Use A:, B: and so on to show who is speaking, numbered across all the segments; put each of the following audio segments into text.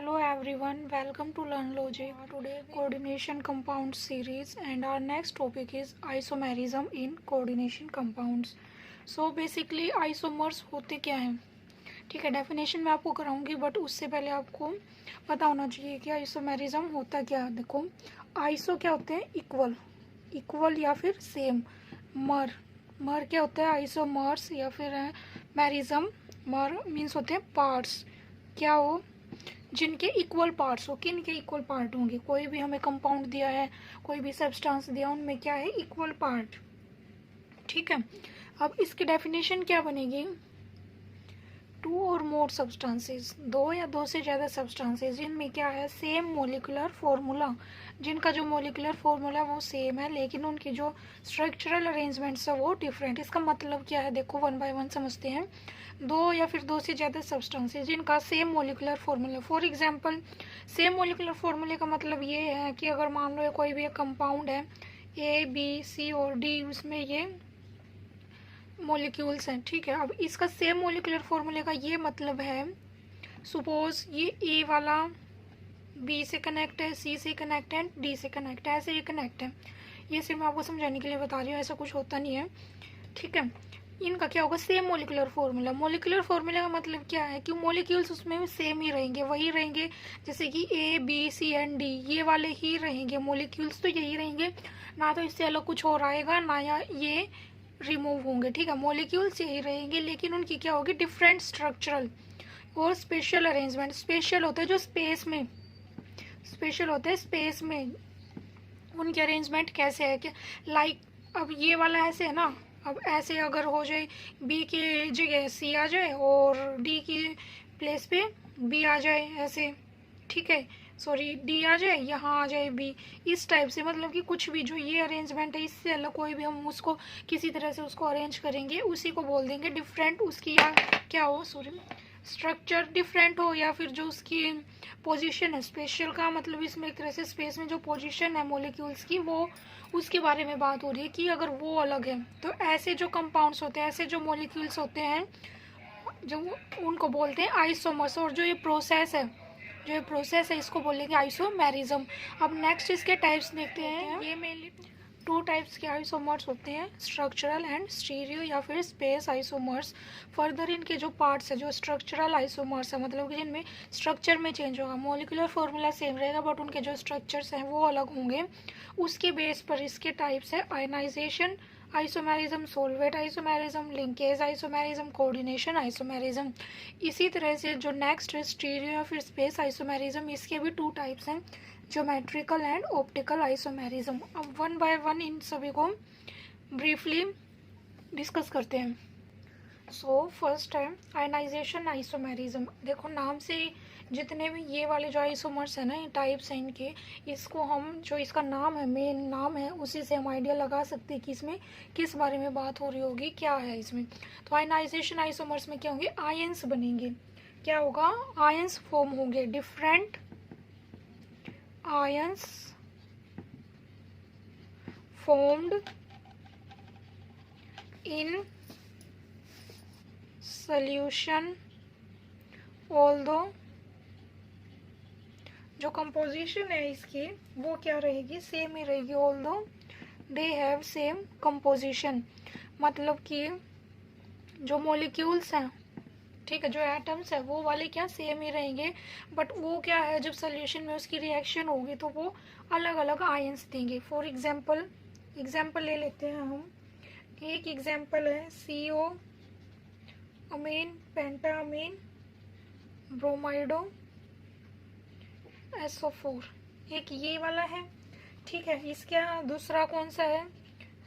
A: Hello everyone, welcome to Learn Logic. Today coordination compound series and our next topic is isomerism in coordination compounds. So basically isomers होते क्या हैं? ठीक है, definition मैं आपको कराऊंगी but उससे पहले आपको पता होना चाहिए कि आइसोमेरिज्म होता क्या है। देखो आइसो क्या होते हैं? इक्वल, इक्वल या फिर सेम। मर क्या होता है? आइसोमर्स या फिर मैरिज्म। मर मीन्स होते हैं पार्ट्स। क्या हो? जिनके इक्वल पार्ट्स हो। किन के इक्वल पार्ट होंगे? कोई भी हमें कंपाउंड दिया है, कोई भी सब्सटेंस दिया, उनमें क्या है? Equal part. ठीक है, अब इसकी डेफिनेशन क्या बनेगी? टू और मोर सब्सटेंसेस, दो या दो से ज़्यादा सब्सटेंसेस जिनमें क्या है? सेम मोलिकुलर फॉर्मूला, जिनका जो मोलिकुलर फॉर्मूला वो सेम है लेकिन उनकी जो स्ट्रक्चरल अरेंजमेंट्स है वो डिफरेंट। इसका मतलब क्या है? देखो वन बाय वन समझते हैं। दो या फिर दो से ज़्यादा सब्सटेंसेस जिनका same molecular formula. For example same molecular फॉर्मूले का मतलब ये है कि अगर मान लो कोई भी एक कंपाउंड है ए बी सी और डी, उसमें ये मॉलिक्यूल्स हैं। ठीक है, अब इसका सेम मोलिकुलर फॉर्मूले का ये मतलब है, सपोज ये ए वाला बी से कनेक्ट है, सी से कनेक्ट है, डी से कनेक्ट है, ऐसे ये कनेक्ट है। ये सिर्फ मैं आपको समझाने के लिए बता रही हूँ, ऐसा कुछ होता नहीं है। ठीक है, इनका क्या होगा? Same molecular formula. Molecular formula का मतलब क्या है कि मोलिक्यूल्स उसमें सेम ही रहेंगे, वही रहेंगे। जैसे कि A B C and D ये वाले ही रहेंगे, मोलिक्यूल्स तो यही रहेंगे, ना तो इससे अलग कुछ और आएगा ना या ये रिमूव होंगे। ठीक है, मोलिक्यूल्स यही रहेंगे लेकिन उनकी क्या होगी? डिफरेंट स्ट्रक्चरल और स्पेशल अरेंजमेंट। स्पेशल होते हैं जो स्पेस में, स्पेशल होते हैं स्पेस में। उनके अरेंजमेंट कैसे है कि लाइक अब ये वाला ऐसे है ना, अब ऐसे अगर हो जाए बी की जगह सी आ जाए और डी की प्लेस पे बी आ जाए ऐसे, ठीक है, सॉरी डी आ जाए, यहाँ आ जाए बी, इस टाइप से। मतलब कि कुछ भी जो ये अरेंजमेंट है इससे अलग कोई भी हम उसको किसी तरह से उसको अरेंज करेंगे, उसी को बोल देंगे डिफरेंट। उसकी या क्या हो, सॉरी, स्ट्रक्चर डिफरेंट हो या फिर जो उसकी पोजीशन है। स्पेशल का मतलब इसमें एक तरह से स्पेस में जो पोजीशन है मॉलिक्यूल्स की, वो उसके बारे में बात हो रही है कि अगर वो अलग है तो ऐसे जो कंपाउंड्स होते हैं, ऐसे जो मॉलिक्यूल्स होते हैं, जो उनको बोलते हैं आइसोमर्स। और जो ये प्रोसेस है, जो ये प्रोसेस है इसको बोलेंगे आइसोमेरिज्म। अब नेक्स्ट इसके टाइप्स देखते हैं। ये मेनली टू टाइप्स के आइसोमर्स होते हैं, स्ट्रक्चरल एंड स्टीरियो या फिर स्पेस आइसोमर्स। फर्दर इनके जो पार्ट्स है, जो स्ट्रक्चरल आइसोमर्स है, मतलब कि जिनमें स्ट्रक्चर में चेंज होगा, मोलिकुलर फॉर्मूला सेम रहेगा बट उनके जो स्ट्रक्चर्स हैं वो अलग होंगे। उसके बेस पर इसके टाइप्स है ionisation isomerism, solvate isomerism, linkage isomerism, coordination isomerism. इसी तरह से जो नेक्स्ट है स्टीरियो या फिर स्पेस आइसोमेरिज्म, इसके भी टू टाइप्स हैं, ज्योमेट्रिकल एंड ऑप्टिकल आइसोमेरिज्म। अब वन बाय वन इन सभी को ब्रीफली डिस्कस करते हैं। सो फर्स्ट है आयनाइजेशन आइसोमेरिज्म। देखो नाम से जितने भी ये वाले जो आइसोमर्स है ना, टाइप्स हैं इनके, इसको हम जो इसका नाम है, मेन नाम है, उसी से हम आइडिया लगा सकते हैं कि इसमें किस बारे में बात हो रही होगी, क्या है इसमें। तो आयनाइजेशन आइसोमर्स में क्या होंगे? आयंस बनेंगे। क्या होगा? आयंस फॉर्म होंगे, different ions formed in solution, although जो कंपोजिशन है इसकी वो क्या रहेगी? सेम ही रहेगी, although they have same composition। मतलब कि जो मॉलिक्यूल्स हैं, ठीक है, जो एटम्स है वो वाले क्या सेम ही रहेंगे, बट वो क्या है जब सोल्यूशन में उसकी रिएक्शन होगी तो वो अलग अलग आयंस देंगे। फॉर एग्जाम्पल ले लेते हैं हम। एक एग्जाम्पल है CO अमीन, पेंटामीन, ब्रोमाइडो, SO4। एक ये वाला है, ठीक है। इसका दूसरा कौन सा है?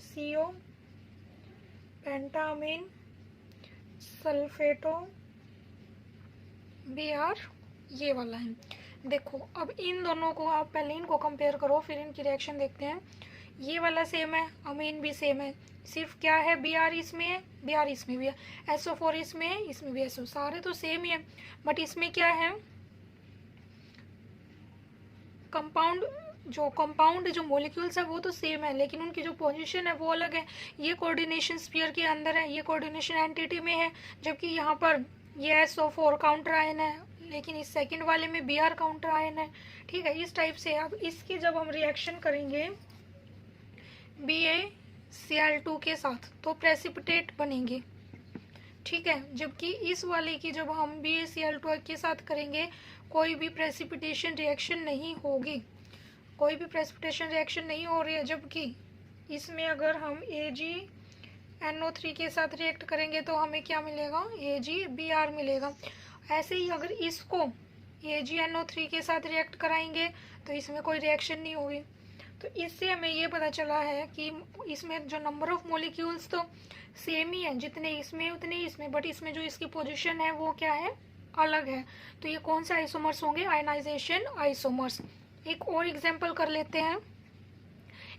A: CO पेंटामीन, सल्फेटो, Br, ये वाला है। देखो अब इन दोनों को आप पहले इनको कंपेयर करो, फिर इनकी रिएक्शन देखते हैं। ये वाला सेम है, अमीन भी सेम है, सिर्फ क्या है? Br इसमें है, Br इसमें भी है, SO4 इसमें है, इसमें भी SO, सारे तो सेम ही है, बट इसमें क्या है? कंपाउंड जो मॉलिक्यूल्स है वो तो सेम है लेकिन उनकी जो पोजीशन है वो अलग है। ये कोऑर्डिनेशन स्फीयर के अंदर है, ये कोऑर्डिनेशन एंटिटी में है, जबकि यहाँ पर ये SO4 काउंटर आयन है, लेकिन इस सेकंड वाले में Br काउंटर आयन है। ठीक है, इस टाइप से अब इसकी जब हम रिएक्शन करेंगे BaCl2 के साथ तो प्रेसिपिटेट बनेंगे। ठीक है, जबकि इस वाले की जब हम BaCl2 के साथ करेंगे कोई भी प्रेसिपिटेशन रिएक्शन नहीं होगी, कोई भी प्रेसिपिटेशन रिएक्शन नहीं हो रही है। जबकि इसमें अगर हम AgNO3 के साथ रिएक्ट करेंगे तो हमें क्या मिलेगा, AgBr मिलेगा। ऐसे ही अगर इसको AgNO3 के साथ रिएक्ट कराएंगे तो इसमें कोई रिएक्शन नहीं होगी। तो इससे हमें ये पता चला है कि इसमें जो नंबर ऑफ मॉलिक्यूल्स तो सेम ही है, जितने इसमें उतने ही इसमें, बट इसमें जो इसकी पोजीशन है वो क्या है, अलग है। तो ये कौन से आइसोमर्स होंगे, आयनाइजेशन आइसोमर्स। एक और एग्जांपल कर लेते हैं।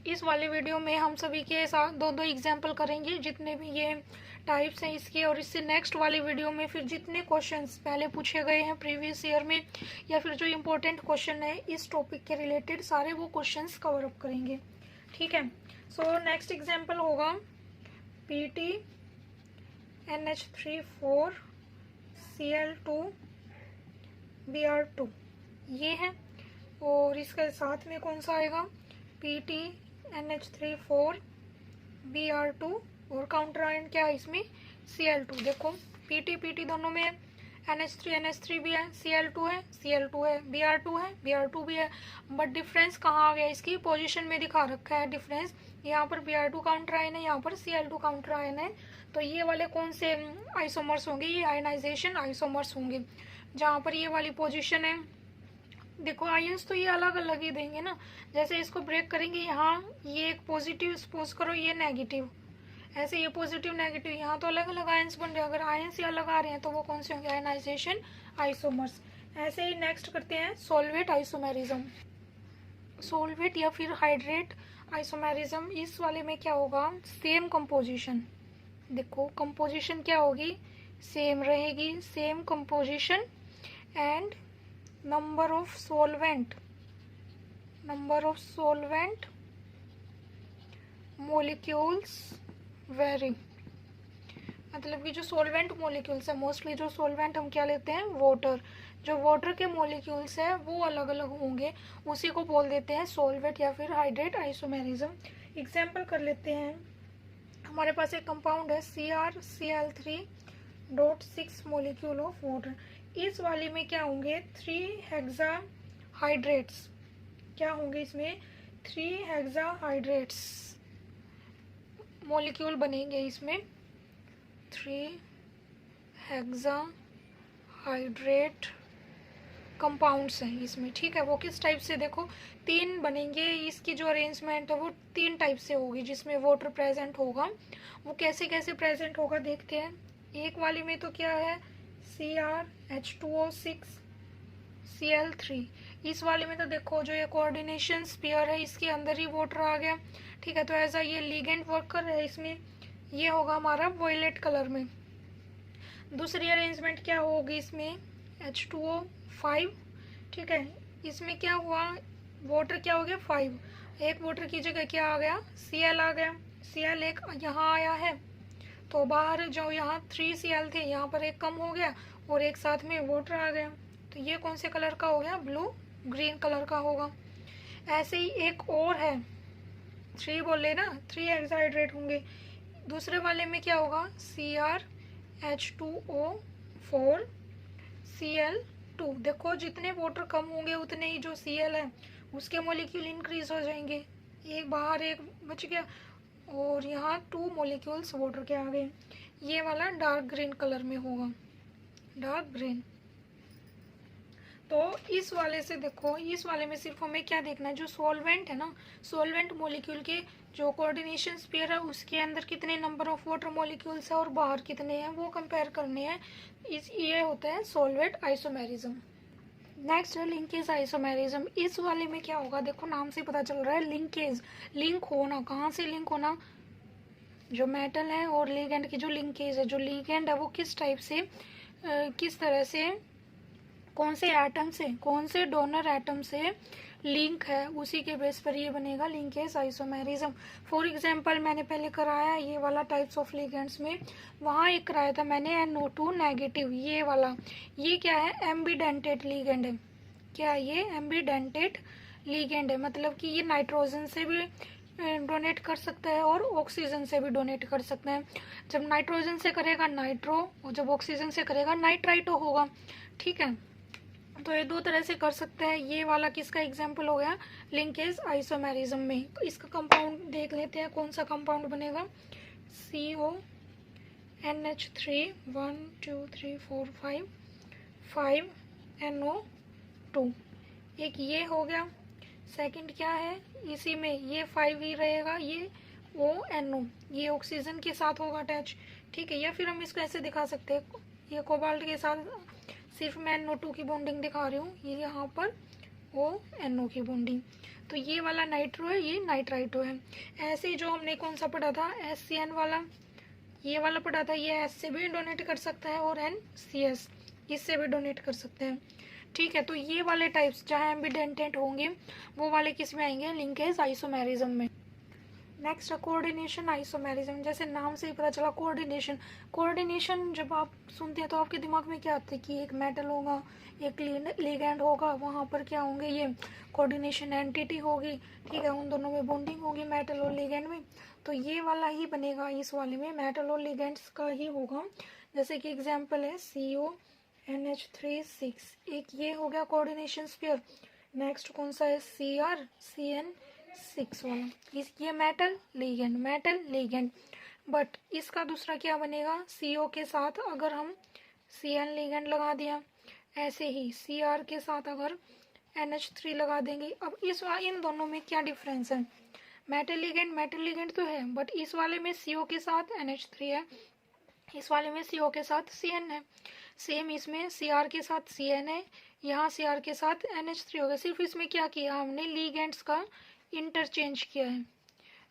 A: इस वाले वीडियो में हम सभी के साथ दो दो एग्जांपल करेंगे जितने भी ये टाइप्स हैं इसके, और इससे नेक्स्ट वाले वीडियो में फिर जितने क्वेश्चंस पहले पूछे गए हैं प्रीवियस ईयर में या फिर जो इम्पोर्टेंट क्वेश्चन है इस टॉपिक के रिलेटेड सारे वो क्वेश्चंस कवर अप करेंगे। ठीक है, सो नेक्स्ट एग्जांपल होगा PTNH3 4Cl2Br2 ये है, और इसके साथ में कौन सा आएगा, PTNH3 4Br2 और काउंटर आयन क्या है इसमें, Cl2। देखो PT दोनों में NH3 भी है, Cl2 है, Br2 है, Br2 भी है, बट डिफरेंस कहाँ आ गया, इसकी पोजीशन में दिखा रखा है डिफरेंस। यहाँ पर Br2 काउंटर आयन है, यहाँ पर Cl2 काउंटर आयन है। तो ये वाले कौन से आइसोमर्स होंगे, ये आयनाइजेशन आइसोमर्स होंगे। जहाँ पर ये वाली पोजीशन है, देखो आयंस तो ये अलग अलग ही देंगे ना, जैसे इसको ब्रेक करेंगे, यहाँ ये एक पॉजिटिव सपोज करो, ये नेगेटिव, ऐसे ये पॉजिटिव नेगेटिव, यहाँ तो अलग अलग आयंस बन रहे हैं। अगर आयंस ही अलग आ रहे हैं तो वो कौन से होंगे, आयनाइजेशन आइसोमर्स। ऐसे ही नेक्स्ट करते हैं सॉल्वेट आइसोमेरिज्म। सॉल्वेट या फिर हाइड्रेट आइसोमेरिज्म, इस वाले में क्या होगा, सेम कंपोजिशन। देखो कंपोजिशन क्या होगी, सेम रहेगी, same composition, and number of solvent molecules very. मतलब कि जो सॉल्वेंट मोलिक्यूल्स है, मोस्टली जो सॉल्वेंट हम क्या लेते हैं, वाटर, जो वाटर के मोलिक्यूल्स है वो अलग अलग होंगे, उसी को बोल देते हैं सॉल्वेट या फिर हाइड्रेट आइसोमेरिज्म। एग्जाम्पल कर लेते हैं, हमारे पास एक कंपाउंड है CrCl3.6 मोलिक्यूल ऑफ वाटर। इस वाले में क्या होंगे, 3 हेक्साहाइड्रेट्स, क्या होंगे इसमें, 3 हेक्साहाइड्रेट्स मॉलिक्यूल बनेंगे इसमें, 3 हेक्साहाइड्रेट कंपाउंड्स हैं इसमें। ठीक है, वो किस टाइप से, देखो 3 बनेंगे, इसकी जो अरेंजमेंट है वो 3 टाइप से होगी जिसमें वाटर प्रेजेंट होगा। वो कैसे कैसे प्रेजेंट होगा देखते हैं। एक वाली में तो क्या है, CrH2O6Cl3। इस वाले में तो देखो जो ये कोऑर्डिनेशन स्फीयर है इसके अंदर ही वाटर आ गया। ठीक है, तो ऐसा ये लिगेंड वर्क कर रहा है इसमें, ये होगा हमारा वॉयलेट कलर में। दूसरी अरेंजमेंट क्या होगी इसमें, H2O5। ठीक है, इसमें क्या हुआ, वाटर क्या हो गया 5, एक वाटर की जगह क्या आ गया, Cl आ गया। Cl एक यहाँ आया है, तो बाहर जो यहाँ 3 Cl थे यहाँ पर एक कम हो गया और एक साथ में वाटर आ गया, तो ये कौन से कलर का हो गया, ब्लू ग्रीन कलर का होगा। ऐसे ही एक और है, 3 बोले ना, 3 हेक्साहाइड्रेट होंगे। दूसरे वाले में क्या होगा, CrH2O4Cl2। देखो जितने वाटर कम होंगे उतने ही जो Cl है उसके मॉलिक्यूल इंक्रीज हो जाएंगे, एक बाहर एक बच गया, और यहाँ 2 मॉलिक्यूल्स वाटर के आ गए। ये वाला डार्क ग्रीन कलर में होगा, डार्क ग्रीन। तो इस वाले से देखो, इस वाले में सिर्फ हमें क्या देखना है, जो सॉल्वेंट है ना, सॉल्वेंट मॉलिक्यूल के जो कोऑर्डिनेशन स्फीयर है उसके अंदर कितने नंबर ऑफ वाटर मॉलिक्यूल्स है और बाहर कितने हैं वो कंपेयर करने हैं। ये होता है सॉल्वेट आइसोमेरिज्म। नेक्स्ट है लिंकेज आइसोमेरिज्म। इस वाले में क्या होगा, देखो नाम से पता चल रहा है लिंकेज, लिंक होना, कहाँ से लिंक होना, जो मेटल है और लिगेंड की जो लिंकेज है, जो लिगेंड है वो किस टाइप से, किस तरह से, कौन से एटम से, कौन से डोनर एटम से लिंक है उसी के बेस पर ये बनेगा लिंकेज आइसोमेरिज्म। फॉर एग्जांपल मैंने पहले कराया ये वाला टाइप्स ऑफ लिगेंड्स में, वहाँ एक कराया था मैंने NO2 नेगेटिव, ये वाला, ये क्या है, एम्बीडेंटेट लिगेंड है। क्या ये एम्बीडेंटेट लिगेंड है, मतलब कि ये नाइट्रोजन से भी डोनेट कर सकता है और ऑक्सीजन से भी डोनेट कर सकते हैं। जब नाइट्रोजन से करेगा नाइट्रो और जब ऑक्सीजन से करेगा नाइट्राइटो होगा। ठीक है, तो ये दो तरह से कर सकते हैं। ये वाला किसका एग्जाम्पल हो गया, लिंकेज आइसोमेरिज्म में। तो इसका कंपाउंड देख लेते हैं, कौन सा कंपाउंड बनेगा, CONH3 1 2 3 4 5 NO2, एक ये हो गया। सेकंड क्या है, इसी में ये 5 ही रहेगा, ये ONO, ये ऑक्सीजन के साथ होगा अटैच। ठीक है, या फिर हम इसको ऐसे दिखा सकते हैं, ये कोबाल्ट के साथ सिर्फ मैं NO2 की बॉन्डिंग दिखा रही हूँ, ये यहाँ पर ONO की बॉन्डिंग। तो ये वाला नाइट्रो है, ये नाइट्राइटो है। ऐसे ही जो हमने कौन सा पढ़ा था, SCN वाला, ये वाला पढ़ा था, ये S से भी डोनेट कर सकता है और NCS इससे भी डोनेट कर सकते हैं। ठीक है, तो ये वाले टाइप्स जहाँ एम्बिडेंटेट होंगे वो वाले किस में आएंगे, लिंकेज आइसोमेरिज्म में। नेक्स्ट कोऑर्डिनेशन आइसोमेरिज्म, जैसे नाम से ही पता चला कोऑर्डिनेशन। कोऑर्डिनेशन जब आप सुनते हैं तो आपके दिमाग में क्या आता है कि एक मेटल होगा, एक लिगेंड होगा, वहाँ पर क्या होंगे, ये कोऑर्डिनेशन एंटिटी होगी। ठीक है, उन दोनों में बॉन्डिंग होगी मेटल और लिगेंड में। तो ये वाला ही बनेगा, इस वाले में मेटल और लिगेंड्स का ही होगा। जैसे कि एग्जाम्पल है CONH3 6, एक ये हो गया कोऑर्डिनेशन स्फीयर। नेक्स्ट कौन सा है, CrCN6 वाला, ये मेटल लिगेंड। बट इसका दूसरा क्या बनेगा, CO के साथ अगर हम CN लिगेंड लगा दिया, ऐसे ही Cr के साथ अगर NH3 लगा देंगे। अब इन दोनों में क्या डिफरेंस है, मेटल लिगेंड तो है, बट इस वाले में CO के साथ NH3 है, इस वाले में CO के साथ CN है। सेम इसमें Cr के साथ CN है, यहाँ Cr के साथ NH3 हो गया। सिर्फ इसमें क्या किया हमने, लिगेंड्स का इंटरचेंज किया है।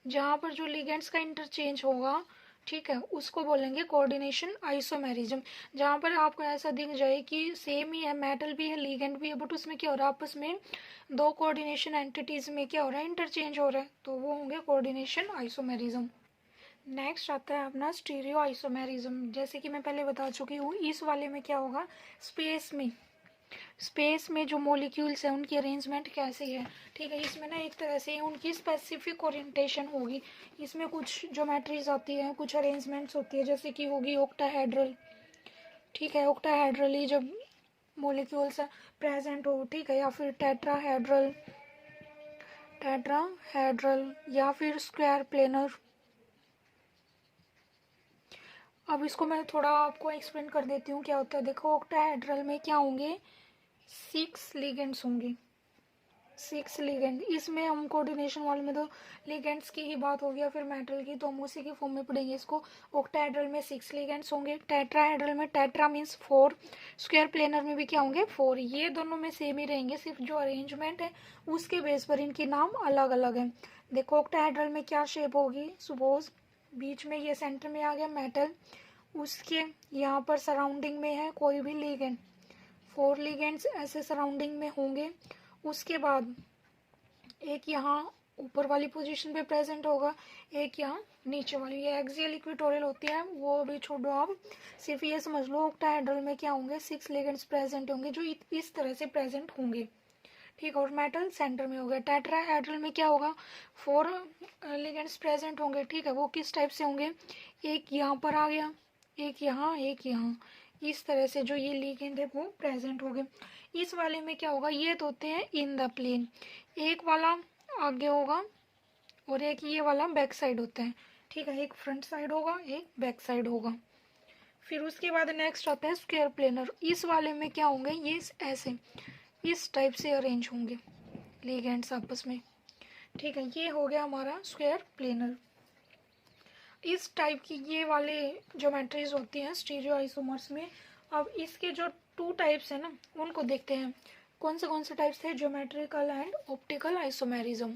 A: जहाँ पर जो लिगेंड्स का इंटरचेंज होगा, ठीक है, उसको बोलेंगे कोऑर्डिनेशन आइसोमेरिज्म। जहाँ पर आपको ऐसा दिख जाए कि सेम ही है, मेटल भी है लिगेंड भी है, बट उसमें क्या हो रहा है, आपस में दो कोऑर्डिनेशन एंटिटीज में क्या हो रहा है, इंटरचेंज हो रहा है, तो वो होंगे कोऑर्डिनेशन आइसोमेरिज्म। नेक्स्ट आता है अपना स्टीरियो आइसोमेरिज्म। जैसे कि मैं पहले बता चुकी हूँ, इस वाले में क्या होगा, स्पेस में जो मॉलिक्यूल्स हैं उनकी अरेंजमेंट कैसी है। ठीक है, इसमें ना एक तरह से उनकी स्पेसिफिक ओरिएंटेशन होगी। इसमें कुछ ज्योमेट्रीज आती है, कुछ अरेंजमेंट्स होती है, जैसे कि होगी ऑक्टाहेड्रल। ठीक है, ऑक्टाहेड्रली जब मॉलिक्यूल्स प्रेजेंट हो, ठीक है, या फिर टेट्राहेड्रल या फिर स्क्वायर प्लेनर। अब इसको मैं थोड़ा आपको एक्सप्लेन कर देती हूँ क्या होता है। देखो, ऑक्टाहेड्रल में क्या होंगे, 6 लिगेंड्स होंगे, 6 लिगेंड। इसमें हम कोऑर्डिनेशन वाले में तो लिगेंड्स की ही बात होगी या फिर मेटल की, तो हम उसी के फॉर्म में पढ़ेंगे इसको। ऑक्टाहेड्रल में 6 लिगेंड्स होंगे, टेट्राहेड्रल में, टेट्रा मीन्स 4, स्क्वायर प्लेनर में भी क्या होंगे, 4। ये दोनों में सेम ही रहेंगे, सिर्फ जो अरेंजमेंट है उसके बेस पर इनके नाम अलग अलग है। देखो, ऑक्टाहेड्रल में क्या शेप होगी, सपोज बीच में ये सेंटर में आ गया मेटल, उसके यहाँ पर सराउंडिंग में है कोई भी लिगेंड, 4 लिगेंड्स ऐसे सराउंडिंग में होंगे। उसके बाद एक यहाँ ऊपर वाली पोजीशन पे प्रेजेंट होगा, एक यहाँ नीचे वाली, ये एक्सियल इक्वेटोरियल होती है, वो भी छोड़ो आप, सिर्फ ये समझ लो ऑक्टाहेड्रल में क्या होंगे, 6 लिगेंड्स प्रेजेंट होंगे जो इस तरह से प्रेजेंट होंगे। ठीक, और मेटल सेंटर में होगा। टेट्राहेड्रल में क्या होगा, 4 लिगेंड्स प्रेजेंट होंगे। ठीक है, वो किस टाइप से होंगे, एक यहाँ पर आ गया, एक यहाँ, एक यहाँ, इस तरह से जो ये लिगेंड है वो प्रेजेंट हो गए। इस वाले में क्या होगा, ये तो होते हैं इन द प्लेन, एक वाला आगे होगा और एक ये वाला बैक साइड होता है। ठीक है, एक फ्रंट साइड होगा, एक बैक साइड होगा। फिर उसके बाद नेक्स्ट आता है स्क्वायर प्लेनर। इस वाले में क्या होंगे, ये ऐसे इस टाइप से अरेंज होंगे लिगेंड्स आपस में। ठीक है, ये हो गया हमारा स्क्वायर प्लेनर। इस टाइप की ये वाले ज्योमेट्रीज होती हैं स्टीरियो आइसोमर्स में। अब इसके जो 2 टाइप्स हैं ना, उनको देखते हैं। कौन से टाइप्स है, ज्योमेट्रिकल एंड ऑप्टिकल आइसोमेरिज्म।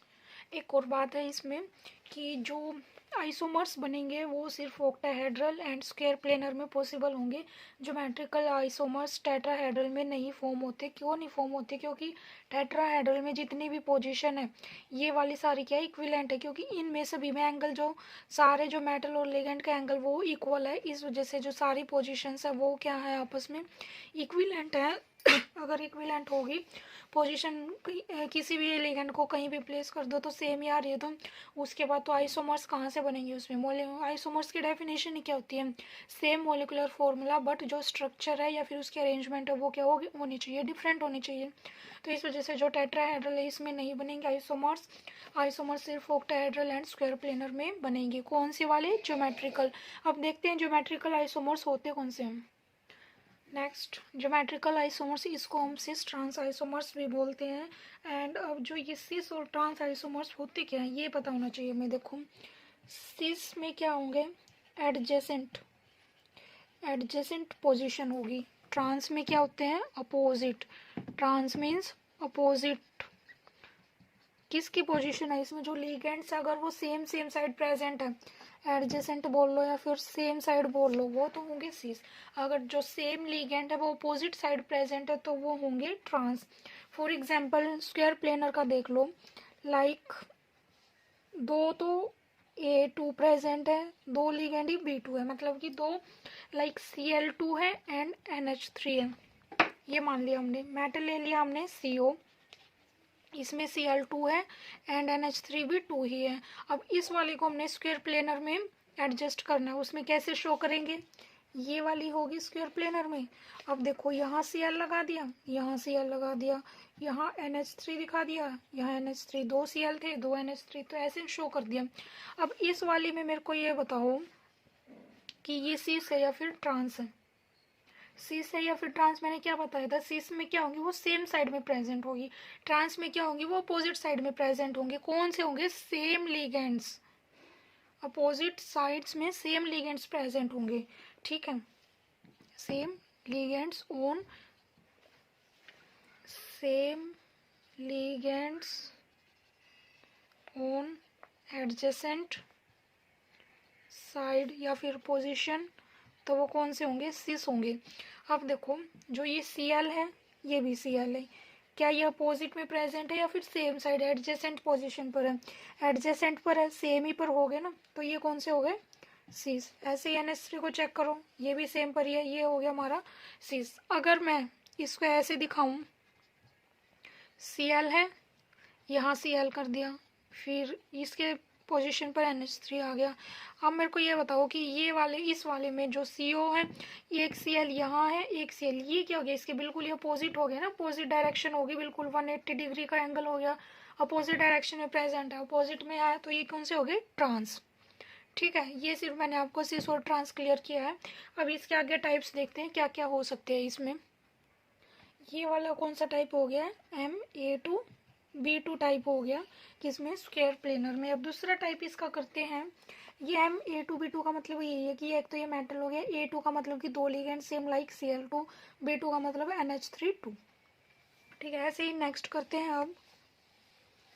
A: एक और बात है इसमें कि जो आइसोमर्स बनेंगे वो सिर्फ ऑक्टाहेड्रल एंड स्क्वायर प्लेनर में पॉसिबल होंगे। ज्योमेट्रिकल आइसोमर्स टेट्राहेड्रल में नहीं फॉर्म होते। क्यों नहीं फॉर्म होते? क्योंकि टेट्राहेड्रल में जितनी भी पोजीशन है ये वाली सारी क्या इक्विवेलेंट है, क्योंकि इनमें सभी में एंगल जो सारे जो मेटल और लिगेंड का एंगल वो इक्वल है। इस वजह से जो सारी पोजिशंस है वो क्या है, आपस में इक्विवेलेंट है। अगर इक्विवेलेंट होगी पोजीशन, किसी भी लिगेंड को कहीं भी प्लेस कर दो तो सेम ही आ रही है, तो उसके बाद तो आइसोमर्स कहाँ से बनेंगे उसमें? आइसोमर्स की डेफिनेशन ही क्या होती है? सेम मोलिकुलर फॉर्मूला, बट जो स्ट्रक्चर है या फिर उसकी अरेंजमेंट है वो क्या होनी चाहिए, डिफरेंट होनी चाहिए। तो इस वजह से जो टेट्राहेड्रल है इसमें नहीं बनेंगे आइसोमर्स। आइसोमर्स सिर्फ ऑक्टाहेड्रल एंड स्क्वायर प्लेनर में बनेंगे। कौन से वाले? ज्योमेट्रिकल। अब देखते हैं ज्योमेट्रिकल आइसोमर्स होते कौन से हैं। नेक्स्ट, ज्योमेट्रिकल आइसोमर्स, इसको हम सिस ट्रांस आइसोमर्स भी बोलते हैं। एंड अब जो ये सिस और ट्रांस आइसोमर्स होते क्या हैं ये पता होना चाहिए हमें। देखो सिस में क्या होंगे, एडजेसेंट पोजीशन होगी। ट्रांस में क्या होते हैं, अपोजिट। Trans means opposite. किसकी पोजीशन है इसमें? जो लिगेंड्स अगर वो सेम साइड प्रेजेंट है, एडजेसेंट बोल लो या फिर सेम साइड बोल लो, वो तो होंगे सिस। अगर जो सेम लिगेंड है वो अपोजिट साइड प्रेजेंट है तो वो होंगे trans. For example square planar का देख लो, लाइक दो तो A2 प्रेजेंट है, दो लिगेंड ही B2 है, मतलब कि दो लाइक Cl2 है एंड NH3 है। ये मान लिया हमने, मेटल ले लिया हमने CO, इसमें Cl2 है एंड NH3 भी 2 ही है। अब इस वाले को हमने स्क्वायर प्लेनर में एडजस्ट करना है, उसमें कैसे शो करेंगे? ये वाली होगी स्क्वायर प्लेनर में। अब देखो यहाँ Cl लगा दिया, यहाँ Cl लगा दिया, यहाँ NH3 दिखा दिया, यहाँ NH3, दो Cl थे दो NH3, तो ऐसे शो कर दिया। अब इस वाली में मेरे को ये बताओ कि ये सिस है या फिर ट्रांस है। सिस है या फिर ट्रांस, मैंने क्या बताया था? सिस में क्या होंगी, वो सेम साइड में प्रेजेंट होगी। ट्रांस में क्या होंगी, वो अपोजिट साइड में प्रेजेंट होंगे। कौन से होंगे? सेम लिगेंड्स, अपोजिट साइड्स में सेम लिगेंड्स प्रेजेंट होंगे। ठीक है, same ligands on adjacent side या फिर पोजीशन, तो वो कौन से होंगे? सिस होंगे। अब देखो जो ये Cl है ये भी Cl है, क्या ये अपोजिट में प्रेजेंट है या फिर सेम साइड एडजेसेंट पोजीशन पर है? एडजेसेंट पर है, सेम ही पर हो गए ना, तो ये कौन से हो गए? सिस। ऐसे ही NH3 को चेक करो, ये भी सेम पर ही है, ये हो गया हमारा सिस। अगर मैं इसको ऐसे दिखाऊं, Cl है, यहाँ Cl कर दिया, फिर इसके पोजीशन पर NH3 आ गया। अब मेरे को ये बताओ कि ये वाले इस वाले में जो CO है, एक Cl यहाँ है, एक Cl, ये क्या हो गया? इसके बिल्कुल ये अपोजिट हो गया ना, अपोजिट डायरेक्शन होगी, बिल्कुल 180 डिग्री का एंगल हो गया, अपोजिट डायरेक्शन में प्रेजेंट है, अपोजिट में आया, तो ये कौन से हो गए? ट्रांस। ठीक है, ये सिर्फ मैंने आपको सिस और ट्रांस क्लियर किया है। अब इसके आगे टाइप्स देखते हैं क्या क्या हो सकते हैं इसमें। ये वाला कौन सा टाइप हो गया? MA2 B2 टाइप हो गया, किसमें? स्क्वायर प्लेनर में। अब दूसरा टाइप इसका करते हैं। ये MA2 B2 का मतलब यही है कि एक तो ये मेटल हो गया, A2 का मतलब कि दो ligand same like Cl2, B2 का मतलब NH3 2। ठीक है, ऐसे ही नेक्स्ट करते हैं। अब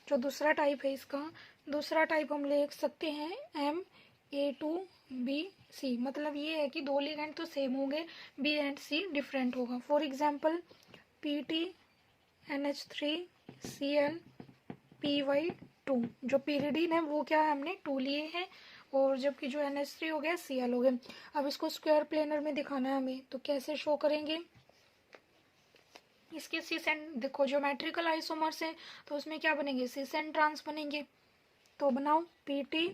A: जो दूसरा टाइप है इसका, दूसरा टाइप हम ले सकते हैं MA2BC, मतलब ये है कि दो लिगेंड तो सेम होंगे, B एंड C डिफरेंट होगा। For example PT NH3 Cl PY2, जो pyridine है वो क्या है, हमने 2 लिए हैं, और जबकि जो NH3 हो गया Cl हो गए। अब इसको स्क्वायर प्लेनर में दिखाना है हमें, तो कैसे शो करेंगे? इसके सिस एंड, देखो ज्योमेट्रिकल आइसोमर्स है तो उसमें क्या बनेंगे? सिस एंड ट्रांस बनेंगे। तो बनाओ PT,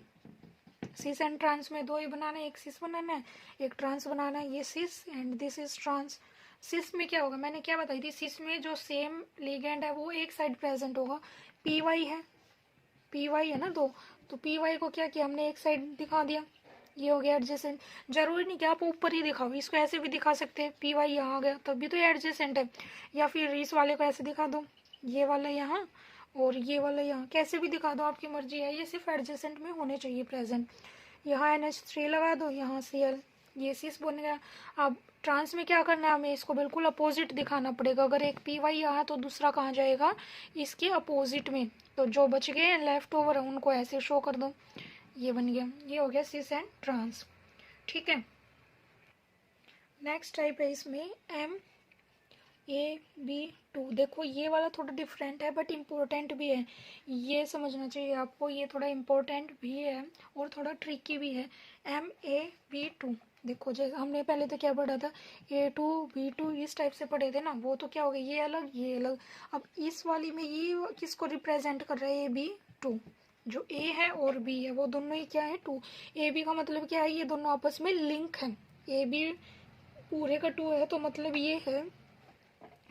A: सिस एंड ट्रांस में दो ही बनाना है, एक सिस बनाना है एक ट्रांस बनाना है। ये cis and this is trans. सिस में क्या होगा, मैंने क्या बताई थी? सिस में जो सेम लिगेंड है वो एक साइड प्रेजेंट होगा। PY है, PY है ना दो, तो PY को क्या किया हमने? एक साइड दिखा दिया, ये हो गया एडजेसेंट। जरूरी नहीं कि आप ऊपर ही दिखाओ, इसको ऐसे भी दिखा सकते हैं, PY यहाँ आ गया तब भी तो ये एडजेसेंट है। या फिर इस वाले को ऐसे दिखा दो, ये वाला यहाँ और ये वाला यहाँ, कैसे भी दिखा दो, आपकी मर्जी है, ये सिर्फ एडजेसेंट में होने चाहिए प्रेजेंट। यहाँ NH3 लगा दो, यहाँ Cl, ये सिस बन गया। अब ट्रांस में क्या करना है हमें? इसको बिल्कुल अपोजिट दिखाना पड़ेगा। अगर एक PY यहाँ तो दूसरा कहाँ जाएगा? इसके अपोजिट में। तो जो बच गए लेफ्ट ओवर है उनको ऐसे शो कर दो, ये बन गया, ये हो गया सिस एंड ट्रांस। ठीक है, नेक्स्ट टाइप है इसमें MAB2। देखो ये वाला थोड़ा डिफरेंट है बट इम्पोर्टेंट भी है, ये समझना चाहिए आपको, ये थोड़ा इम्पोर्टेंट भी है और थोड़ा ट्रिकी भी है। MAB2 देखो, जैसे हमने पहले तो क्या पढ़ा था, A2 B2 इस टाइप से पढ़े थे ना, वो तो क्या हो गया, ये अलग ये अलग। अब इस वाली में ये किसको रिप्रेजेंट कर रहा है, AB2। जो A है और B है वो दोनों ही क्या है, 2। AB का मतलब क्या है, ये दोनों आपस में लिंक है। AB पूरे का 2 है तो मतलब ये है,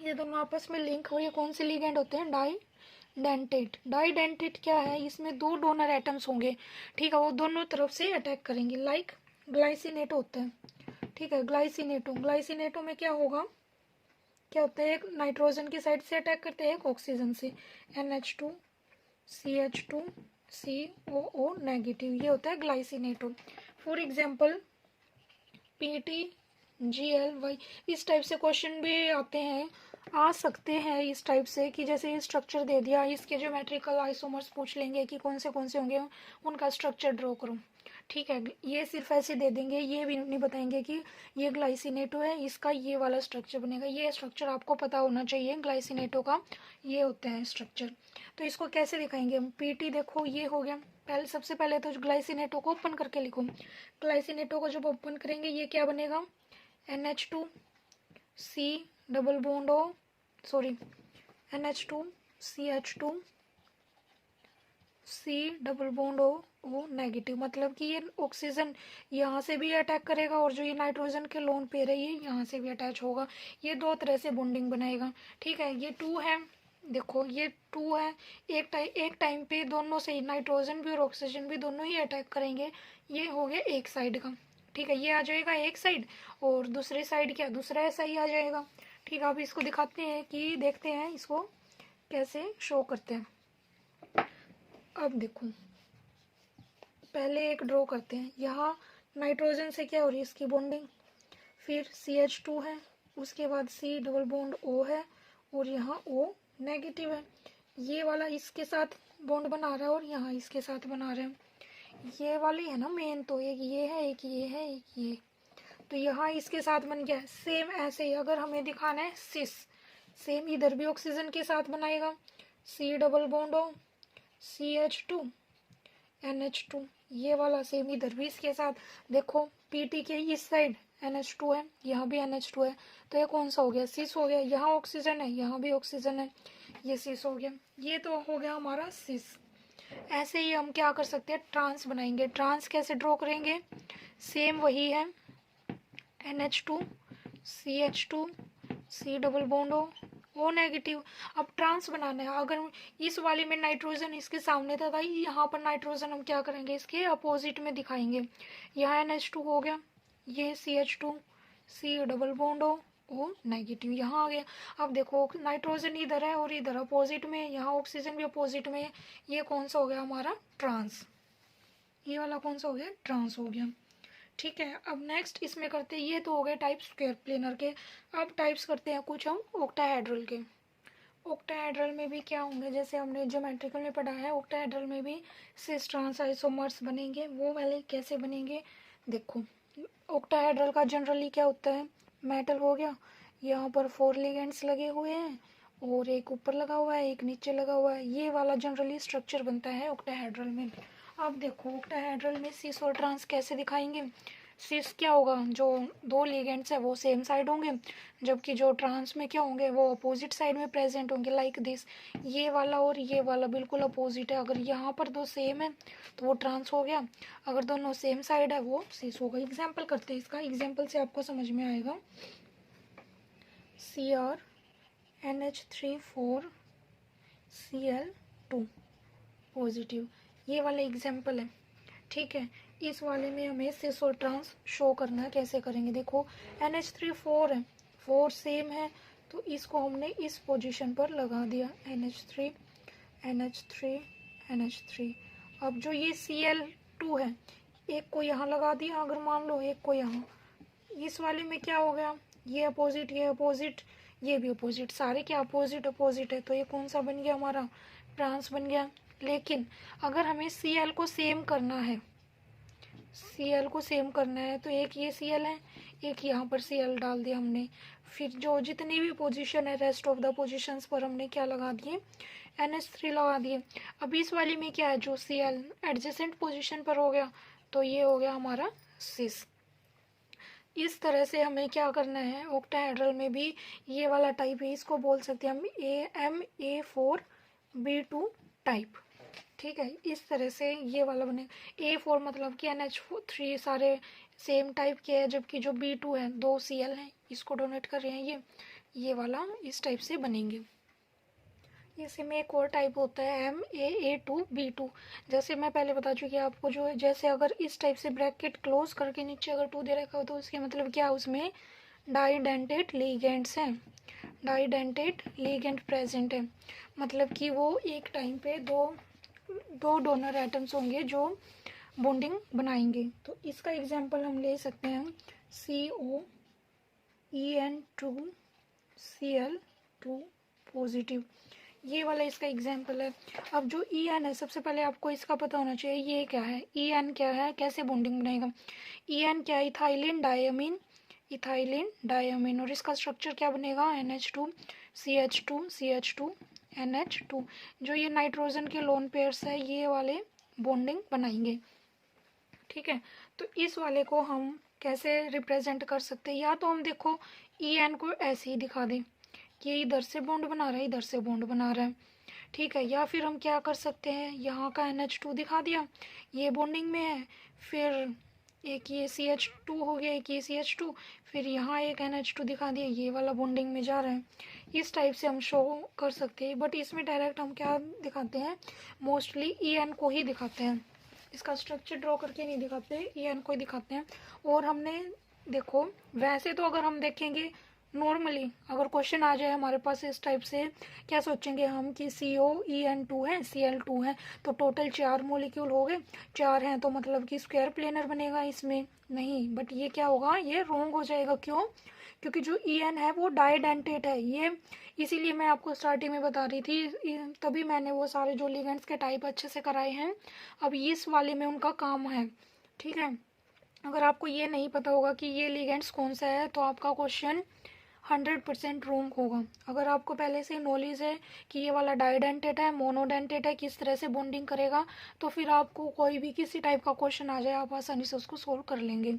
A: ये दोनों आपस में लिंक हो। ये कौन से लिगेंड होते हैं, डाइडेंटेट। डाइडेंटेट क्या है, इसमें 2 डोनर एटम्स होंगे, ठीक है, वो दोनों तरफ से अटैक करेंगे, लाइक ग्लाइसिनेट होता है। ठीक है, ग्लाइसिनेटो में क्या होगा, क्या होता है, एक नाइट्रोजन की साइड से अटैक करते हैं, एक ऑक्सीजन से, NH2 CH2 COO नेगेटिव, ये होता है ग्लाइसिनेटो। फॉर एग्जाम्पल PTGLY, इस टाइप से क्वेश्चन भी आते हैं, आ सकते हैं इस टाइप से, कि जैसे ये स्ट्रक्चर दे दिया, इसके ज्योमेट्रिकल आइसोमर्स पूछ लेंगे कि कौन से होंगे, उनका स्ट्रक्चर ड्रॉ करो। ठीक है, ये सिर्फ ऐसे दे देंगे, ये भी नहीं बताएंगे कि ये ग्लाइसिनेटो है, इसका ये वाला स्ट्रक्चर बनेगा। ये स्ट्रक्चर आपको पता होना चाहिए, ग्लाइसिनेटो का ये होता है स्ट्रक्चर। तो इसको कैसे दिखाएंगे हम, PT देखो ये हो गया, पहले सबसे पहले तो ग्लाइसिनेटो को ओपन करके लिखो। ग्लाइसिनेटो को जब ओपन करेंगे ये क्या बनेगा, NH2 C double bond O, sorry NH2 CH2 C double bond O negative, मतलब कि ये ऑक्सीजन यहाँ से भी अटैक करेगा और जो ये नाइट्रोजन के लोन पेयर है ये यहाँ से भी अटैच होगा, ये 2 तरह से बॉन्डिंग बनाएगा। ठीक है, ये 2 है, देखो ये 2 है, एक टाइम पे दोनों से नाइट्रोजन भी और ऑक्सीजन भी दोनों ही अटैक करेंगे, ये हो गया एक साइड का। ठीक है, ये आ जाएगा एक साइड, और दूसरी साइड क्या, दूसरा ऐसा ही आ जाएगा। ठीक है, अब इसको दिखाते हैं कि देखते हैं इसको कैसे शो करते हैं। अब देखो पहले एक ड्रॉ करते हैं, यहाँ नाइट्रोजन से क्या हो रही है, इसकी बॉन्डिंग, फिर CH2 है, उसके बाद C डबल बॉन्ड O है, और यहाँ O नेगेटिव है, ये वाला इसके साथ बॉन्ड बना रहा है और यहाँ इसके साथ बना रहे हैं, ये वाली है ना मेन, तो एक ये है, एक ये है, एक ये, तो यहाँ इसके साथ बन गया। सेम ऐसे ही अगर हमें दिखाना है सिस, सेम इधर भी ऑक्सीजन के साथ बनाएगा, C double bond O CH2 NH2, ये वाला सेम इधर भी इसके साथ। देखो PT के इस साइड NH2 है, यहाँ भी NH2 है, तो ये कौन सा हो गया, सिस हो गया। यहाँ ऑक्सीजन है, यहाँ भी ऑक्सीजन है, ये सिस हो गया, ये तो हो गया हमारा सिस। ऐसे ही हम क्या कर सकते हैं, ट्रांस बनाएंगे। ट्रांस कैसे ड्रॉ करेंगे, सेम वही है, NH2 CH2 C double bond O negative. अब ट्रांस बनाना है, अगर इस वाले में नाइट्रोजन इसके सामने था भाई, यहाँ पर नाइट्रोजन हम क्या करेंगे, इसके अपोजिट में दिखाएंगे। यहाँ NH2 हो गया, ये CH2 C double bond O negative, यहाँ आ गया। अब देखो नाइट्रोजन इधर है और इधर अपोजिट में, यहाँ ऑक्सीजन भी अपोजिट में है, ये कौन सा हो गया हमारा, ट्रांस। ये वाला कौन सा हो गया, ट्रांस हो गया। ठीक है, अब नेक्स्ट इसमें करते हैं, ये तो हो गए टाइप स्क्वायर प्लेनर के। अब टाइप्स करते हैं कुछ हम ऑक्टाहेड्रल के। ऑक्टाहेड्रल में भी क्या होंगे, जैसे हमने ज्योमेट्रिकल में पढ़ा है, ऑक्टाहेड्रल में भी सिस ट्रांस आइसोमर्स बनेंगे। वो वाले कैसे बनेंगे, देखो ऑक्टाहेड्रल का जनरली क्या होता है, मेटल हो गया, यहाँ पर 4 लिगेंड्स लगे हुए हैं और एक ऊपर लगा हुआ है, एक नीचे लगा हुआ है, ये वाला जनरली स्ट्रक्चर बनता है ऑक्टाहेड्रल में। अब देखो ऑक्टाहेड्रल में सिस और ट्रांस कैसे दिखाएंगे। सिस क्या होगा, जो 2 लिगेंड्स है वो सेम साइड होंगे, जबकि जो ट्रांस में क्या होंगे, वो अपोजिट साइड में प्रेजेंट होंगे, लाइक दिस। ये वाला और ये वाला बिल्कुल अपोजिट है, अगर यहाँ पर 2 सेम है तो वो ट्रांस हो गया, अगर दोनों सेम साइड है वो सिस होगा। एग्जाम्पल करते हैं इसका, एग्जाम्पल से आपको समझ में आएगा। Cr NH3 Cl2 पॉजिटिव, ये वाला एग्जाम्पल है। ठीक है, इस वाले में हमें सिस और ट्रांस शो करना है, कैसे करेंगे, देखो NH3 4 है, 4 सेम है, तो इसको हमने इस पोजीशन पर लगा दिया, NH3 NH3 NH3। अब जो ये Cl2 है, एक को यहाँ लगा दिया, अगर मान लो एक को यहाँ, इस वाले में क्या हो गया, ये अपोजिट, ये अपोजिट, ये भी अपोजिट, सारे क्या अपोजिट अपोजिट है, तो ये कौन सा बन गया हमारा, ट्रांस बन गया। लेकिन अगर हमें Cl को सेम करना है, Cl को सेम करना है तो एक ये Cl है, एक यहाँ पर Cl डाल दिया हमने। फिर जो जितनी भी पोजीशन है रेस्ट ऑफ द पोजीशंस पर हमने क्या लगा दिए, NH3 लगा दिए। अब इस वाली में क्या है, जो Cl एडजेसेंट पोजीशन पर हो गया तो ये हो गया हमारा सिस। इस तरह से हमें क्या करना है, ऑक्टाहेड्रल में भी ये वाला टाइप है, इसको बोल सकते हैं हम AMA4B2 टाइप। ठीक है, इस तरह से ये वाला बने। A4 मतलब कि NH3 सारे सेम टाइप के हैं, जबकि जो B2 है 2 Cl हैं, इसको डोनेट कर रहे हैं ये वाला इस टाइप से बनेंगे। इसी में एक और टाइप होता है MAA2B2। जैसे मैं पहले बता चुकी आपको, जो जैसे अगर इस टाइप से ब्रैकेट क्लोज करके नीचे अगर 2 दे रखा हो तो उसके मतलब क्या, उसमें डाइडेंटेट लिगेंड्स हैं, डाइडेंटेट लिगेंड प्रेजेंट है। मतलब कि वो एक टाइम पे दो डोनर एटम्स होंगे जो बॉन्डिंग बनाएंगे। तो इसका एग्जांपल हम ले सकते हैं COEN2Cl2 पॉजिटिव, ये वाला इसका एग्जांपल है। अब जो EN है, सबसे पहले आपको इसका पता होना चाहिए ये क्या है, EN क्या है, कैसे बॉन्डिंग बनाएगा। EN क्या है, इथाइलिन डायमीन, और इसका स्ट्रक्चर क्या बनेगा, NH2CH2 जो ये नाइट्रोजन के लोन पेयर्स है ये वाले बॉन्डिंग बनाएंगे। ठीक है, तो इस वाले को हम कैसे रिप्रेजेंट कर सकते हैं, या तो हम देखो EN को ऐसे ही दिखा दें, ये इधर से बॉन्ड बना रहा है, इधर से बॉन्ड बना रहा है। ठीक है, या फिर हम क्या कर सकते हैं, यहाँ का NH2 दिखा दिया, ये बॉन्डिंग में है, फिर एक ये CH2 हो गया, एक ये CH2, फिर यहाँ एक NH2 दिखा दिया, ये वाला बॉन्डिंग में जा रहा है। इस टाइप से हम शो कर सकते हैं, बट इसमें डायरेक्ट हम क्या दिखाते हैं, मोस्टली EN को ही दिखाते हैं, इसका स्ट्रक्चर ड्रॉ करके नहीं दिखाते, EN को ही दिखाते हैं। और हमने देखो, वैसे तो अगर हम देखेंगे नॉर्मली अगर क्वेश्चन आ जाए हमारे पास इस टाइप से, क्या सोचेंगे हम कि COEN2 है, Cl2 है, तो टोटल 4 मॉलिक्यूल हो गए, 4 हैं तो मतलब कि स्क्वायर प्लेनर बनेगा इसमें, नहीं, बट ये क्या होगा, ये रॉन्ग हो जाएगा। क्यों, क्योंकि जो EN है वो डाइडेंटेट है, ये इसीलिए मैं आपको स्टार्टिंग में बता रही थी, तभी मैंने वो सारे जो लिगेंड्स के टाइप अच्छे से कराए हैं। अब इस वाले में उनका काम है। ठीक है, अगर आपको ये नहीं पता होगा कि ये लिगेंड्स कौन सा है तो आपका क्वेश्चन 100% रॉन्ग होगा। अगर आपको पहले से नॉलेज है कि ये वाला डाइडेंटेट है, मोनोडेंटेट है, किस तरह से बॉन्डिंग करेगा, तो फिर आपको कोई भी किसी टाइप का क्वेश्चन आ जाए आप आसानी से उसको सोल्व कर लेंगे।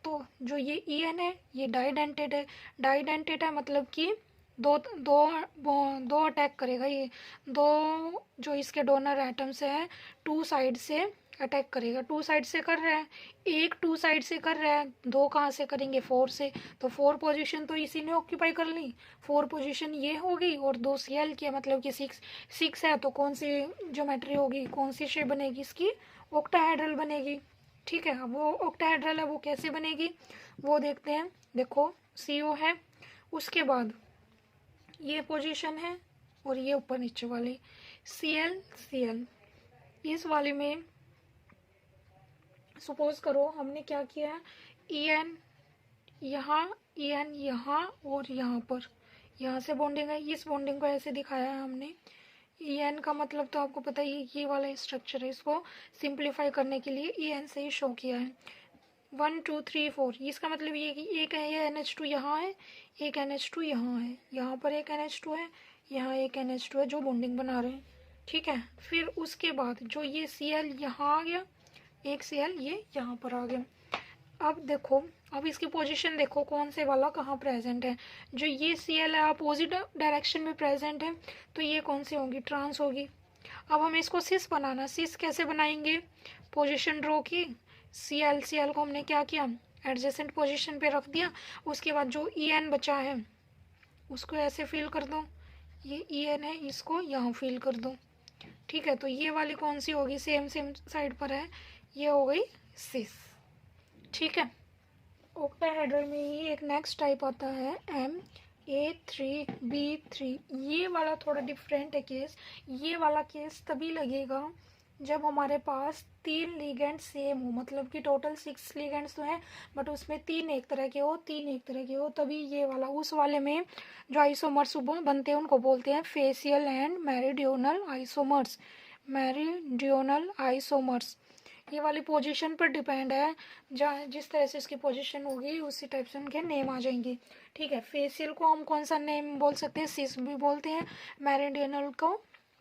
A: तो जो ये EN है ये डाइडेंटेट है, डाइडेंटेट है मतलब कि दो दो दो अटैक करेगा, ये दो जो इसके डोनर एटम्स हैं 2 साइड से अटैक करेगा, 2 साइड से कर रहा है, एक 2 साइड से कर रहा है, 2 कहाँ से करेंगे, 4 से, तो 4 पोजीशन तो इसी ने ऑक्यूपाई कर ली, 4 पोजीशन ये होगी, और 2 Cl की मतलब कि 6 है, तो कौन सी ज्योमेट्री होगी, कौन सी शेप बनेगी इसकी, ऑक्टाहेड्रल बनेगी। ठीक है, अब वो ऑक्टाहेड्रल है वो कैसे बनेगी वो देखते हैं। देखो CO है, उसके बाद ये पोजीशन है, और ये ऊपर नीचे वाले Cl, इस वाले में सपोज करो हमने क्या किया है, EN यहाँ, EN यहाँ और यहाँ पर, यहाँ से बॉन्डिंग है, इस बॉन्डिंग को ऐसे दिखाया है हमने। EN का मतलब तो आपको पता ही है, ये वाला स्ट्रक्चर है, इसको सिंप्लीफाई करने के लिए EN से ही शो किया है। 1 2 3 4, इसका मतलब ये कि एक है ये NH2 यहाँ है, एक NH2 यहाँ है, यहाँ पर एक NH2 है, यहाँ एक NH2 है जो बॉन्डिंग बना रहे हैं। ठीक है, फिर उसके बाद जो ये Cl यहाँ आ गया, एक Cl ये यहाँ पर आ गया। अब देखो, अब इसकी पोजीशन देखो कौन से वाला कहाँ प्रेजेंट है, जो ये Cl है अपोजिट डायरेक्शन में प्रेजेंट है, तो ये कौन सी होगी, ट्रांस होगी। अब हमें इसको सिस बनाना, सिस कैसे बनाएंगे, पोजीशन ड्रॉ की, Cl को हमने क्या किया, एडजेसेंट पोजीशन पे रख दिया, उसके बाद जो EN बचा है उसको ऐसे फिल कर दो, ये EN है इसको यहाँ फिल कर दो। ठीक है, तो ये वाली कौन सी होगी, सेम साइड पर है, ये हो गई सिस। ठीक है, ऑक्टाहेड्रल में ही एक नेक्स्ट टाइप आता है MA3B3, ये वाला थोड़ा डिफरेंट है केस। ये वाला केस तभी लगेगा जब हमारे पास 3 लिगेंड सेम हो, मतलब कि टोटल 6 लिगेंड्स तो हैं बट उसमें 3 एक तरह के हो, 3 एक तरह के हो, तभी ये वाला, उस वाले में जो आइसोमर्स बनते हैं उनको बोलते हैं facial and meridional isomers, meridional isomers. ये वाली पोजीशन पर डिपेंड है, जहाँ जिस तरह से इसकी पोजीशन होगी उसी टाइप से उनके नेम आ जाएंगे। ठीक है, फेशियल को हम कौन सा नेम बोल सकते हैं, सिस भी बोलते हैं, मेरिडियनल को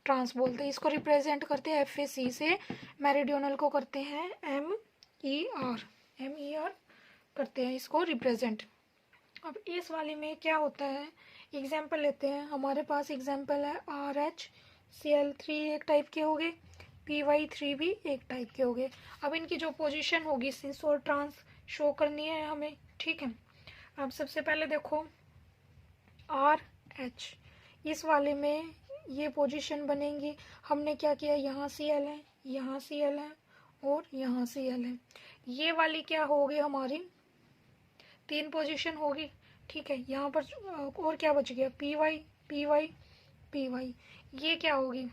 A: ट्रांस बोलते हैं। इसको रिप्रेजेंट करते हैं FAC से, मेरिडियनल को करते हैं MER करते हैं इसको रिप्रेजेंट। अब इस वाले में क्या होता है, एग्जाम्पल लेते हैं। हमारे पास एग्जाम्पल है RHCl3 एक टाइप के हो गए, PY3 भी एक टाइप के हो गए। अब इनकी जो पोजीशन होगी सिस और ट्रांस शो करनी है हमें। ठीक है, अब सबसे पहले देखो RH, इस वाले में ये पोजीशन बनेंगी। हमने क्या किया, यहाँ Cl है, यहाँ Cl है और यहाँ Cl है। ये वाली क्या होगी हमारी, 3 पोजीशन होगी। ठीक है, यहाँ पर और क्या बच गया, PY। ये क्या होगी,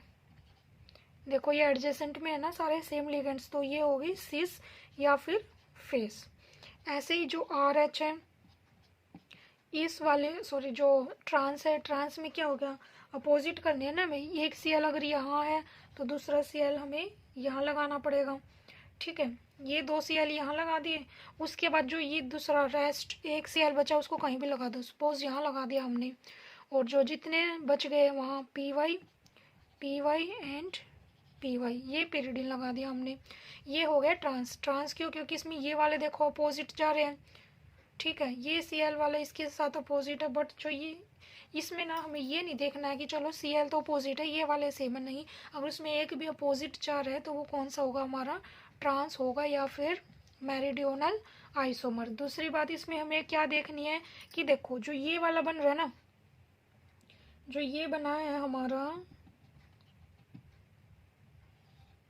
A: देखो ये एडजेसेंट में है ना सारे सेम लिगेंड्स, तो ये होगी सिस या फिर फेस। ऐसे ही जो RH है, इस वाले सॉरी जो ट्रांस है, ट्रांस में क्या होगा, अपोजिट करनी है ना हमें। एक Cl अगर यहाँ है तो दूसरा Cl हमें यहाँ लगाना पड़ेगा। ठीक है, ये 2 Cl यहाँ लगा दिए, उसके बाद जो ये दूसरा रेस्ट एक Cl बचा उसको कहीं भी लगा दो, सपोज यहाँ लगा दिया हमने, और जो जितने बच गए वहाँ PY एंड PY, ये पेरिडिन लगा दिया हमने। ये हो गया ट्रांस। ट्रांस क्यों, क्योंकि इसमें ये वाले देखो अपोजिट जा रहे हैं। ठीक है, ये Cl वाला इसके साथ अपोजिट है, बट जो ये इसमें ना हमें ये नहीं देखना है कि चलो Cl तो अपोजिट है, ये वाले सेम है, नहीं। अगर उसमें एक भी अपोजिट जा रहा है तो वो कौन सा होगा, हमारा ट्रांस होगा या फिर मेरिडियोनल आइसोमर। दूसरी बात इसमें हमें क्या देखनी है कि देखो जो ये वाला बन रहा है ना, जो ये बना है हमारा,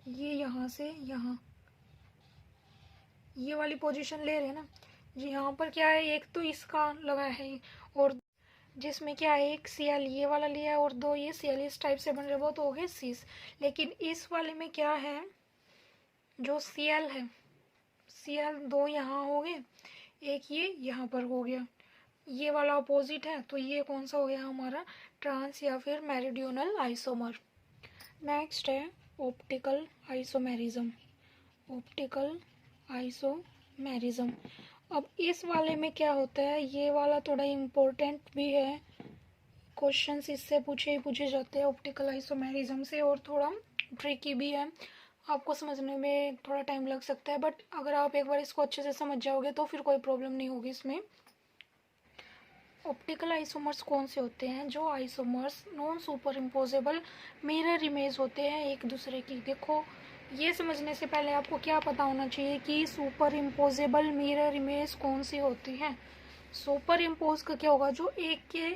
A: ये यहाँ से यहाँ ये वाली पोजीशन ले रहे हैं ना जी। यहाँ पर क्या है, एक तो इसका लगा है और जिसमें क्या है एक Cl ये वाला लिया है और 2 ये Cl इस टाइप से बन रहे, वो तो हो गए सिस। लेकिन इस वाले में क्या है, जो Cl है, Cl 2 यहाँ हो गए, एक ये यहाँ पर हो गया, ये वाला अपोजिट है, तो ये कौन सा हो गया हमारा, ट्रांस या फिर मेरिडियोनल आइसोमर। नेक्स्ट है ऑप्टिकल आइसोमेरिज्म। ऑप्टिकल आइसोमेरिज्म, अब इस वाले में क्या होता है, ये वाला थोड़ा इम्पोर्टेंट भी है, क्वेश्चंस इससे पूछे जाते हैं ऑप्टिकल आइसोमेरिज्म से, और थोड़ा ट्रिकी भी है, आपको समझने में थोड़ा टाइम लग सकता है, बट अगर आप एक बार इसको अच्छे से समझ जाओगे तो फिर कोई प्रॉब्लम नहीं होगी इसमें। ऑप्टिकल आइसोमर्स कौन से होते हैं, जो isomers non superimposable mirror image होते हैं एक दूसरे की। देखो ये समझने से पहले आपको क्या पता होना चाहिए कि सुपर इम्पोजेबल मिरर इमेज कौन सी होती है। सुपर इम्पोज का क्या होगा, जो एक के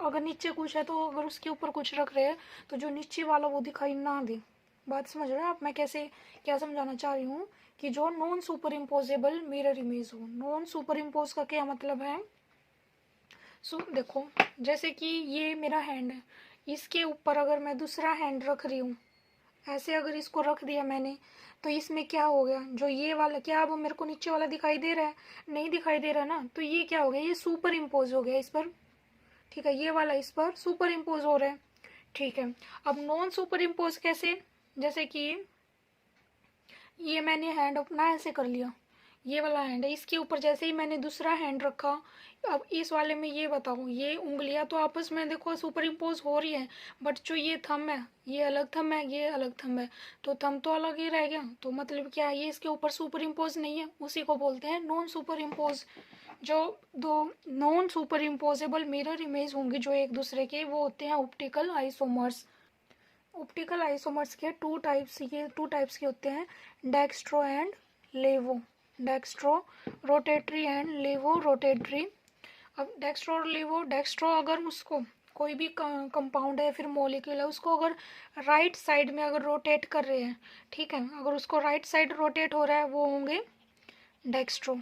A: अगर नीचे कुछ है तो अगर उसके ऊपर कुछ रख रहे हैं तो जो नीचे वाला वो दिखाई ना दे। बात समझ रहे हैं आप, मैं कैसे क्या समझाना चाह रही हूँ, कि जो non superimposable mirror image हो। नॉन सुपर इम्पोज का क्या मतलब है, देखो जैसे कि ये मेरा हैंड है, इसके ऊपर अगर मैं दूसरा हैंड रख रही हूँ, ऐसे अगर इसको रख दिया मैंने, तो इसमें क्या हो गया, जो ये वाला क्या अब मेरे को नीचे वाला दिखाई दे रहा है, नहीं दिखाई दे रहा ना, तो ये क्या हो गया, ये सुपर इम्पोज हो गया इस पर। ठीक है, ये वाला इस पर सुपर इम्पोज हो रहा है। ठीक है, अब नॉन सुपर इम्पोज कैसे, जैसे कि ये मैंने हैंड अपना ऐसे कर लिया, ये वाला हैंड है, इसके ऊपर जैसे ही मैंने दूसरा हैंड रखा, अब इस वाले में ये बताऊँ, ये उंगलियां तो आपस में देखो सुपर इम्पोज हो रही है, बट जो ये थंब है, ये अलग थंब है, ये अलग थंब है, तो थंब तो अलग ही रह गया, तो मतलब क्या है, ये इसके ऊपर सुपर इम्पोज नहीं है, उसी को बोलते हैं नॉन सुपर इम्पोज। जो 2 non superimposable mirror image होंगी जो एक दूसरे के, वो होते हैं ऑप्टिकल आइसोमर्स। ऑप्टिकल आइसोमर्स के 2 टाइप्स, ये 2 टाइप्स के होते हैं, डेक्स्ट्रो एंड लेवो। डेक्स्ट्रो रोटेटरी एंड लेवो रोटेटरी। अब डेक्स्ट्रो और लेवो, डेक्स्ट्रो अगर उसको कोई भी कंपाउंड है फिर मॉलिक्यूल है, उसको अगर राइट साइड में अगर रोटेट कर रहे हैं, ठीक है, अगर उसको राइट साइड रोटेट हो रहा है वो होंगे डेक्स्ट्रो।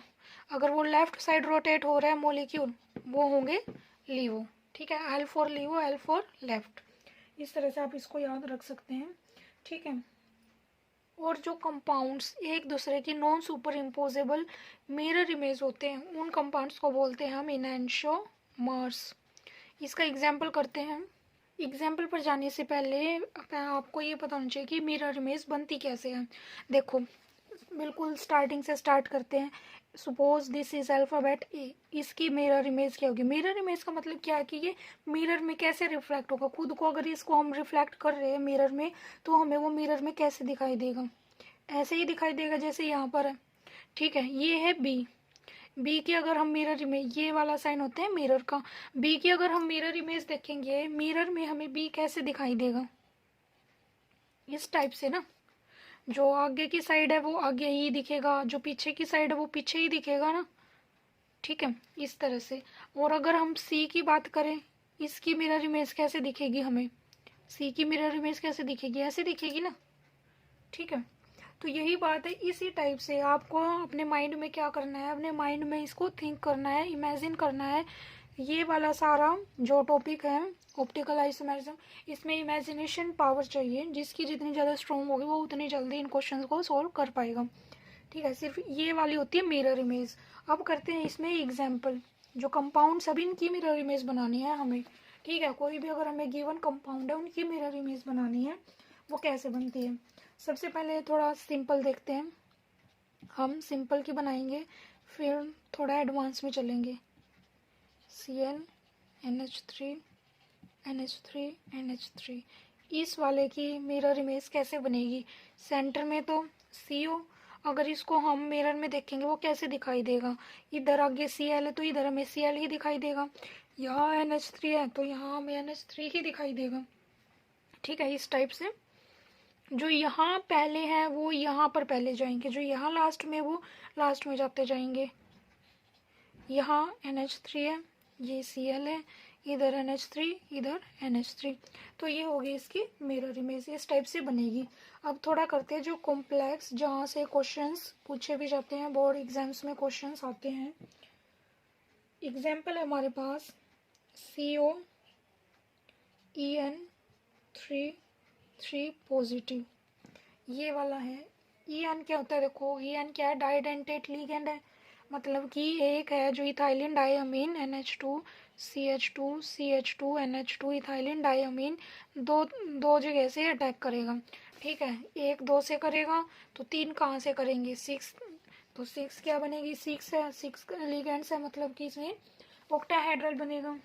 A: अगर वो लेफ्ट साइड रोटेट हो रहा है मॉलिक्यूल, वो होंगे लीवो। ठीक है, L for levo, L for left. इस तरह से आप इसको याद रख सकते हैं। ठीक है, और जो कंपाउंड्स एक दूसरे की non superimposable mirror image होते हैं, उन कंपाउंड्स को बोलते हैं हम इनैंशियोमर्स। इसका एग्जाम्पल करते हैं। एग्जाम्पल पर जाने से पहले आपको ये पता होना चाहिए कि मिरर इमेज बनती कैसे है। देखो बिल्कुल स्टार्टिंग से स्टार्ट करते हैं। सपोज दिस इज अल्फ़ाबेट ए, इसकी मिरर इमेज क्या होगी? मिरर इमेज का मतलब क्या है कि ये मिरर में कैसे रिफ्लेक्ट होगा। खुद को अगर इसको हम रिफ्लेक्ट कर रहे हैं मिरर में, तो हमें वो मिरर में कैसे दिखाई देगा? ऐसे ही दिखाई देगा जैसे यहाँ पर है। ठीक है, ये है बी। बी की अगर हम मिरर इमेज, ये वाला साइन होता है मिरर का, बी की अगर हम मिरर इमेज देखेंगे, मिरर में हमें बी कैसे दिखाई देगा? इस टाइप से ना, जो आगे की साइड है वो आगे ही दिखेगा, जो पीछे की साइड है वो पीछे ही दिखेगा ना। ठीक है, इस तरह से। और अगर हम सी की बात करें, इसकी मिरर इमेज कैसे दिखेगी हमें? सी की मिरर इमेज कैसे दिखेगी? ऐसे दिखेगी ना। ठीक है, तो यही बात है। इसी टाइप से आपको अपने माइंड में क्या करना है, अपने माइंड में इसको थिंक करना है, इमेजिन करना है। ये वाला सारा जो टॉपिक है ऑप्टिकल आइसोमेरिज्म, इसमें इमेजिनेशन पावर चाहिए, जिसकी जितनी ज़्यादा स्ट्रॉन्ग होगी वो उतनी जल्दी इन क्वेश्चंस को सॉल्व कर पाएगा। ठीक है, सिर्फ ये वाली होती है मिरर इमेज। अब करते हैं इसमें एग्जाम्पल। जो कंपाउंड सभी इनकी मिरर इमेज बनानी है हमें। ठीक है, कोई भी अगर हमें गिवन कंपाउंड है उनकी मिरर इमेज बनानी है, वो कैसे बनती है? सबसे पहले थोड़ा सिंपल देखते हैं, हम सिंपल की बनाएंगे, फिर थोड़ा एडवांस में चलेंगे। Cl NH3 NH3 NH3, इस वाले की मिरर इमेज कैसे बनेगी? सेंटर में तो CO, अगर इसको हम मिरर में देखेंगे वो कैसे दिखाई देगा? इधर आगे Cl है तो इधर हमें Cl ही दिखाई देगा, यहाँ NH3 है तो यहाँ हमें NH3 ही दिखाई देगा। ठीक है, इस टाइप से जो यहाँ पहले हैं वो यहाँ पर पहले जाएंगे, जो यहाँ लास्ट में वो लास्ट में जाते जाएंगे। यहाँ NH3 है, ये Cl है, इधर NH3, इधर NH3, तो ये होगी इसकी मिरर इमेज। इस टाइप से बनेगी। अब थोड़ा करते हैं जो कॉम्प्लेक्स, जहाँ से क्वेश्चंस पूछे भी जाते हैं, बोर्ड एग्जाम्स में क्वेश्चंस आते हैं। एग्जाम्पल है हमारे पास CO EN3 पॉजिटिव, ये वाला है। EN क्या होता है? देखो EN क्या है? डाइडेंटेट लिगेंड है, मतलब कि एक है जो ethylene diamine NH2 CH2 NH2 ethylene diamine दो जगह से अटैक करेगा। ठीक है, एक दो से करेगा तो तीन कहाँ से करेंगे? 6, तो 6 क्या बनेगी? 6 है, 6 लिगेंड्स है, मतलब कि इसमें ऑक्टाहेड्रल बनेगा,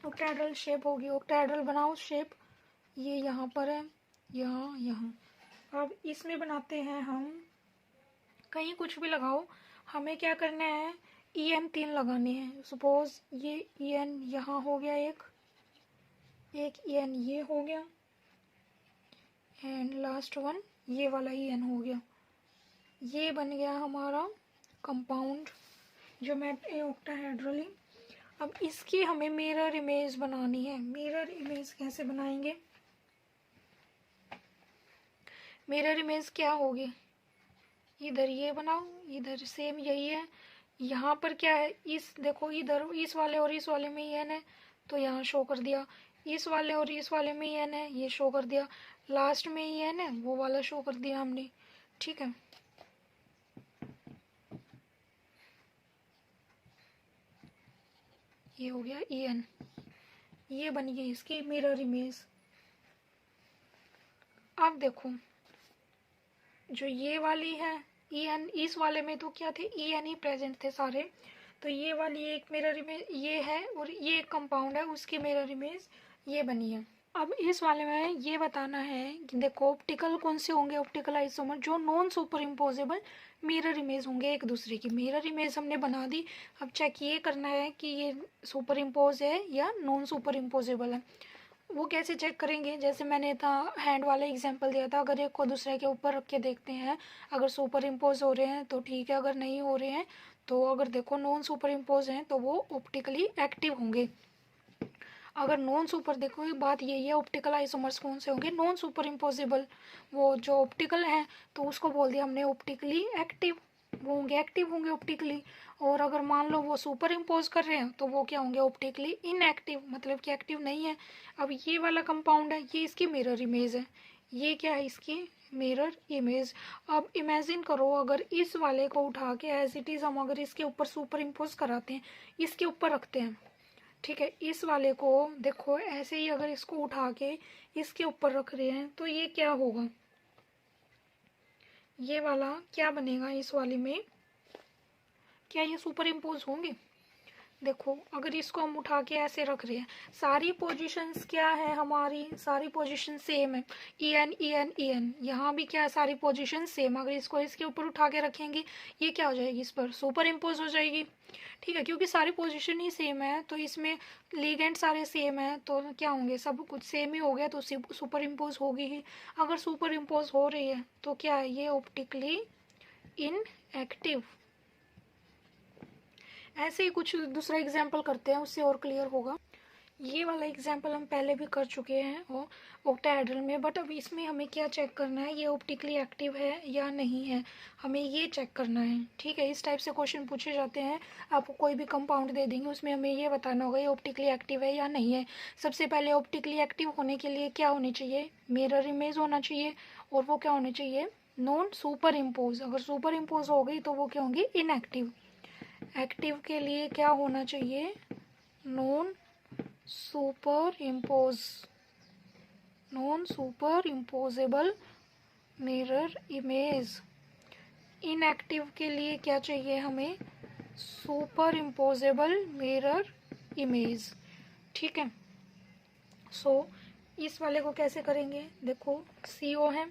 A: ऑक्टाहेड्रल शेप होगी। ऑक्टाहेड्रल बनाओ शेप, ये यहाँ पर है, यहाँ यहाँ। अब इसमें बनाते हैं हम, कहीं कुछ भी लगाओ, हमें क्या करना है? EN3 लगाने हैं। सपोज ये EN यहाँ हो गया, एक EN ये हो गया, एंड लास्ट वन ये वाला EN हो गया। ये बन गया हमारा कंपाउंड जो मैं ऑक्टाहेड्रली। अब इसकी हमें मिरर इमेज बनानी है। मिरर इमेज कैसे बनाएंगे? मिरर इमेज क्या होगी? इधर ये बनाओ, इधर सेम यही है, यहाँ पर क्या है? इस देखो इधर इस वाले और इस वाले में EN है तो यहाँ शो कर दिया, इस वाले और इस वाले में EN है, ये शो कर दिया, लास्ट में EN है वो वाला शो कर दिया हमने। ठीक है, ये हो गया EN, ये बन गई इसकी मिरर इमेज। अब देखो जो ये वाली है EN, इस वाले में तो क्या थे? EN ही प्रेजेंट थे सारे, तो ये वाली एक मिरर इमेज ये है, और ये एक कंपाउंड है उसकी मिरर इमेज ये बनी है। अब इस वाले में ये बताना है कि देखो ऑप्टिकल कौन से होंगे? ऑप्टिकल आइसोमर जो non superimposable mirror image होंगे एक दूसरे की। मिरर इमेज हमने बना दी, अब चेक ये करना है कि ये सुपर इम्पोज है या नॉन सुपर इम्पोजेबल है। वो कैसे चेक करेंगे? जैसे मैंने था हैंड वाला एग्जांपल दिया था, अगर एक को दूसरे के ऊपर रख के देखते हैं, अगर सुपर इम्पोज हो रहे हैं तो ठीक है, अगर नहीं हो रहे हैं तो अगर देखो नॉन सुपर इम्पोज हैं तो वो ऑप्टिकली एक्टिव होंगे। अगर नॉन सुपर, देखो ये बात यही है, ऑप्टिकल आइसोमर्स कौन से होंगे? Non super imposable. वो जो ऑप्टिकल हैं तो उसको बोल दिया हमने ऑप्टिकली एक्टिव, वो होंगे एक्टिव होंगे ऑप्टिकली। और अगर मान लो वो सुपर इम्पोज कर रहे हैं तो वो क्या होंगे? ऑप्टिकली इनएक्टिव, मतलब कि एक्टिव नहीं है। अब ये वाला कंपाउंड है, ये इसकी मिरर इमेज है, ये क्या है? इसकी मिरर इमेज। अब इमेजिन करो अगर इस वाले को उठा के एज इट इज़ हम अगर इसके ऊपर सुपर इम्पोज कराते हैं, इसके ऊपर रखते हैं, ठीक है, इस वाले को देखो ऐसे ही अगर इसको उठा के इसके ऊपर रख रहे हैं तो ये क्या होगा? ये वाला क्या बनेगा, इस वाली में क्या ये सुपर इम्पोज होंगे? देखो अगर इसको हम उठा के ऐसे रख रहे हैं, सारी पोजीशंस क्या है हमारी, सारी पोजीशन सेम है, E N E N E N, यहाँ भी क्या है, सारी पोजीशन सेम। अगर इसको इसके ऊपर उठा के रखेंगे ये क्या हो जाएगी, इस पर सुपर इम्पोज हो जाएगी। ठीक है, क्योंकि सारी पोजीशन ही सेम है तो इसमें लिगेंड सारे सेम है तो क्या होंगे, सब कुछ सेम ही हो गया तो सुपर इम्पोज होगी ही। अगर सुपर इम्पोज हो रही है तो क्या है, ये ऑप्टिकली इनएक्टिव। ऐसे ही कुछ दूसरा एग्जाम्पल करते हैं, उससे और क्लियर होगा। ये वाला एग्जाम्पल हम पहले भी कर चुके हैं ऑक्टाहेड्रल में, बट अब इसमें हमें क्या चेक करना है, ये ऑप्टिकली एक्टिव है या नहीं है, हमें ये चेक करना है। ठीक है, इस टाइप से क्वेश्चन पूछे जाते हैं, आपको कोई भी कंपाउंड दे देंगे उसमें हमें ये बताना होगा ये ऑप्टिकली एक्टिव है या नहीं है। सबसे पहले ऑप्टिकली एक्टिव होने के लिए क्या होनी चाहिए, मिरर इमेज होना चाहिए, और वो क्या होनी चाहिए, नॉन सुपर इम्पोज। अगर सुपर इम्पोज हो गई तो वो क्या होंगी, इनएक्टिव। एक्टिव के लिए क्या होना चाहिए, non super impose, non superimposable mirror image. Inactive के लिए क्या चाहिए हमें, सुपर इम्पोजेबल मिरर इमेज। ठीक है, सो इस वाले को कैसे करेंगे, देखो CO है,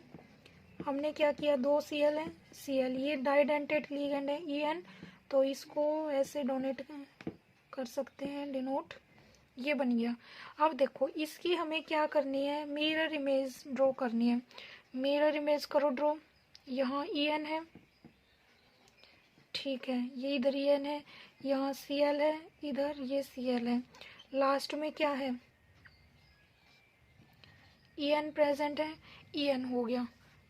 A: हमने क्या किया, 2 Cl है, Cl ये डाइडेंटेड लिगेंड है En, तो इसको ऐसे डोनेट कर सकते हैं, डिनोट, ये बन गया। अब देखो इसकी हमें क्या करनी है, मिरर इमेज ड्रॉ करनी है। मिरर इमेज करो ड्रॉ, यहाँ En है, ठीक है, ये इधर En है, यहाँ Cl है, इधर ये Cl है, लास्ट में क्या है, En प्रेजेंट है, En हो गया।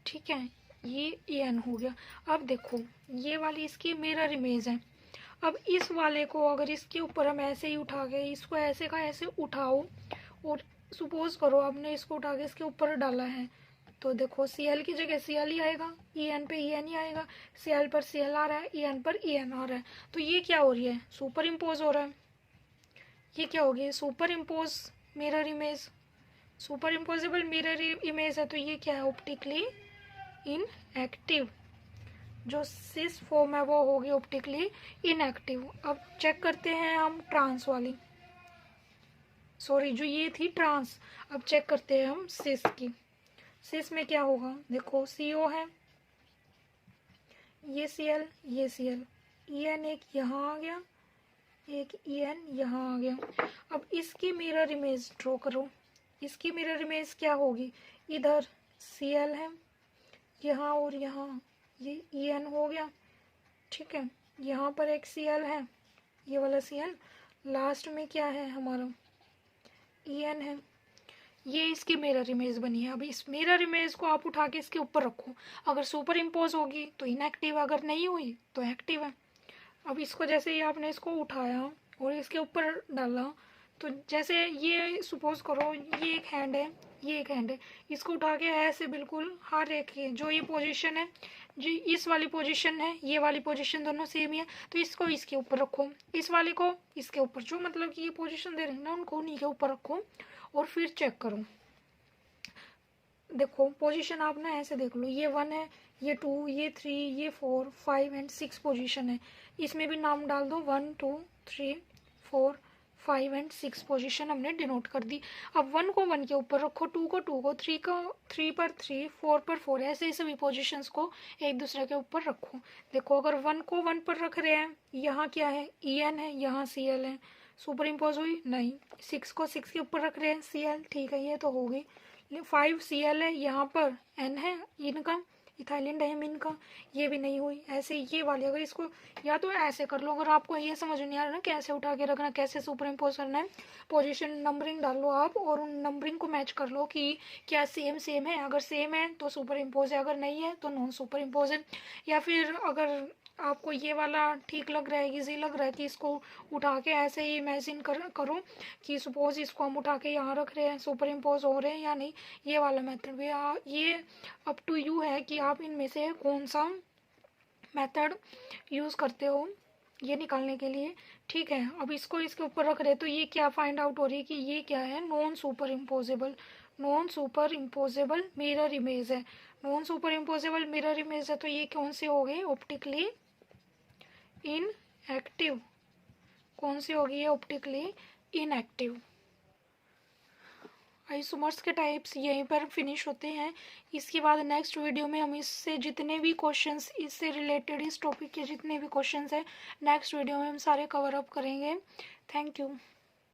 A: ठीक है, ये En हो गया। अब देखो ये वाली इसकी मिरर इमेज है। अब इस वाले को अगर इसके ऊपर हम ऐसे ही उठा के इसको ऐसे का ऐसे उठाओ, और सपोज करो आपने इसको उठा के इसके ऊपर डाला है, तो देखो Cl की जगह Cl ही आएगा, En पे En ही आएगा, Cl पर Cl आ रहा है, En पर En आ रहा है, तो ये क्या हो रही है, सुपर इम्पोज हो रहा है। ये क्या होगी, super impose mirror image, super imposable mirror image है, तो ये क्या है, ऑप्टिकली इनएक्टिव। जो सिस फॉर्म है वो होगी ऑप्टिकली इनएक्टिव। अब चेक करते हैं हम ट्रांस वाली, सॉरी जो ये थी ट्रांस, अब चेक करते हैं हम सिस की। सिस में क्या होगा, देखो CO है, ये Cl, ये Cl, En एक यहाँ आ गया, एक En यहाँ आ गया। अब इसकी मिरर इमेज ड्रॉ करो, इसकी मिरर इमेज क्या होगी, इधर Cl है, यहाँ और यहाँ ये En हो गया। ठीक है, यहाँ पर एक Cl है, ये वाला Cl, लास्ट में क्या है हमारा En है, ये इसकी मिरर इमेज बनी है। अब इस मिरर इमेज को आप उठा के इसके ऊपर रखो, अगर सुपर इम्पोज होगी तो इनएक्टिव, अगर नहीं हुई तो एक्टिव है। अब इसको जैसे ही आपने इसको उठाया और इसके ऊपर डाला, तो जैसे ये सपोज करो ये एक हैंड है, ये एक हैंड है, इसको उठा के ऐसे बिल्कुल हर एक जो ये पोजीशन है, जो इस वाली पोजीशन है, ये वाली पोजीशन दोनों सेम ही है, तो इसको इसके ऊपर रखो, इस वाले को इसके ऊपर, जो मतलब कि ये पोजीशन दे रहे हैं ना उनको उन्हीं के ऊपर रखो, और फिर चेक करो। देखो पोजीशन आप ना ऐसे देख लो, ये 1 है, ये 2, ये 3, ये 4, 5 एंड 6 पोजीशन है, इसमें भी नाम डाल दो, 1 2 3 4 5 एंड 6 पोजीशन हमने डिनोट कर दी। अब 1 को 1 के ऊपर रखो, 2 को 2 को, 3 को 3 पर 3, 4 पर 4, ऐसे ही सभी पोजीशंस को एक दूसरे के ऊपर रखो। देखो अगर 1 को 1 पर रख रहे हैं, यहाँ क्या है, En है, यहाँ Cl है, सुपर इम्पोज हुई नहीं। 6 को 6 के ऊपर रख रहे हैं, Cl, ठीक है, ये तो हो गई। 5 Cl है, यहाँ पर N है इनका, इथाइलिन डायमीन का, ये भी नहीं हुई। ऐसे ये वाली अगर इसको या तो ऐसे कर लो, अगर आपको ये समझ नहीं आ रहा ना कैसे उठा के रखना, कैसे सुपर इम्पोज करना है, पोजीशन नंबरिंग डाल लो आप और उन नंबरिंग को मैच कर लो कि क्या सेम सेम है, अगर सेम है तो सुपर इम्पोज है, अगर नहीं है तो नॉन सुपर इम्पोज है। या फिर अगर आपको ये वाला ठीक लग रहा है, इजी लग रहा है कि इसको उठा के ऐसे ही इमेजिन करो कि सपोज इसको हम उठा के यहाँ रख रहे हैं, सुपर इम्पोज हो रहे हैं या नहीं, ये वाला मेथड भी ये अप टू यू है कि आप इनमें से कौन सा मेथड यूज़ करते हो ये निकालने के लिए। ठीक है, अब इसको इसके ऊपर रख रहे तो ये क्या फाइंड आउट हो रही है कि ये क्या है, non superimposable, non superimposable mirror image है। Non superimposable mirror image है तो ये कौन से हो गए, ऑप्टिकली इनएक्टिव। कौन सी होगी ये, ऑप्टिकली इनएक्टिव। आइसोमर्स के टाइप्स यहीं पर फिनिश होते हैं। इसके बाद नेक्स्ट वीडियो में हम इससे जितने भी क्वेश्चंस, इससे रिलेटेड इस टॉपिक के जितने भी क्वेश्चंस हैं नेक्स्ट वीडियो में हम सारे कवर अप करेंगे। Thank you.